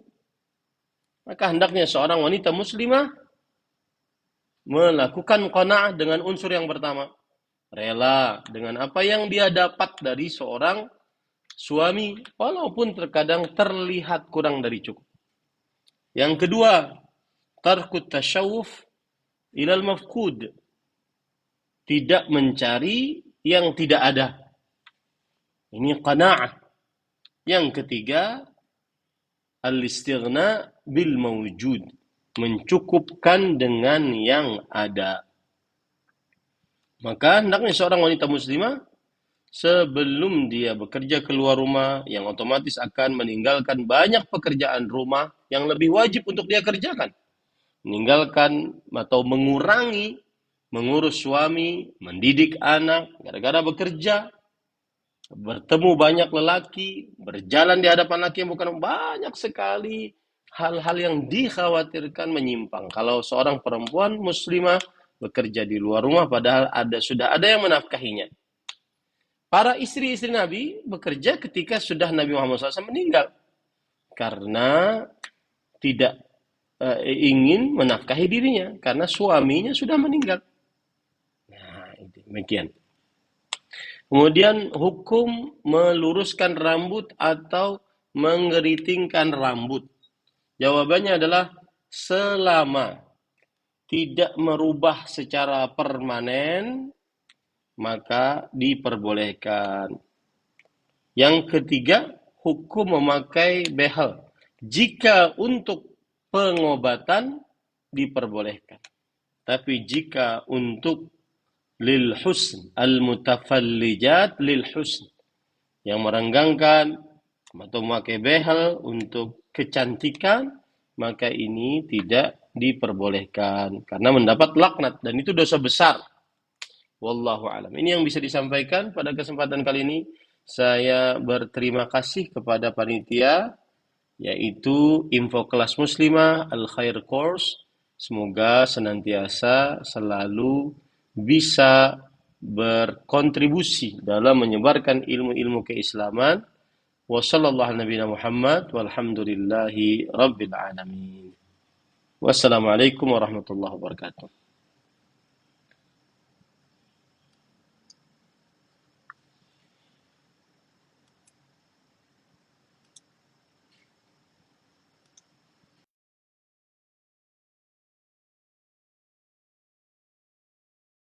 Maka hendaknya seorang wanita muslimah melakukan qanaah dengan unsur yang pertama. Rela dengan apa yang dia dapat dari seorang suami walaupun terkadang terlihat kurang dari cukup. Yang kedua, tarkut tasyawuf ilal mafqud. Tidak mencari yang tidak ada. Ini qanaah. Yang ketiga, al-istighna bil mawjud. Mencukupkan dengan yang ada. Maka hendaknya seorang wanita muslimah sebelum dia bekerja keluar rumah, yang otomatis akan meninggalkan banyak pekerjaan rumah yang lebih wajib untuk dia kerjakan. Meninggalkan atau mengurangi mengurus suami, mendidik anak, gara-gara bekerja, bertemu banyak lelaki, berjalan di hadapan laki yang bukan, banyak sekali hal-hal yang dikhawatirkan menyimpang. Kalau seorang perempuan muslimah bekerja di luar rumah, padahal sudah ada yang menafkahinya. Para istri-istri Nabi bekerja ketika sudah Nabi Muhammad SAW meninggal, karena tidak ingin menafkahi dirinya, karena suaminya sudah meninggal. Nah, demikian. Kemudian hukum meluruskan rambut atau mengeritingkan rambut. Jawabannya adalah selama tidak merubah secara permanen, maka diperbolehkan. Yang ketiga, hukum memakai behel. Jika untuk pengobatan, diperbolehkan. Tapi jika untuk lil husn, al-mutafallijat lil husn, yang merenggangkan atau memakai behel untuk kecantikan, maka ini tidak diperbolehkan karena mendapat laknat dan itu dosa besar. Wallahu alam. Ini yang bisa disampaikan pada kesempatan kali ini. Saya berterima kasih kepada panitia, yaitu Info Kelas Muslimah Al Khair Course. Semoga senantiasa selalu bisa berkontribusi dalam menyebarkan ilmu-ilmu keislaman. Wassallallahu nabiyana Muhammad walhamdulillahi rabbil alamin. Wassalamualaikum warahmatullahi wabarakatuh.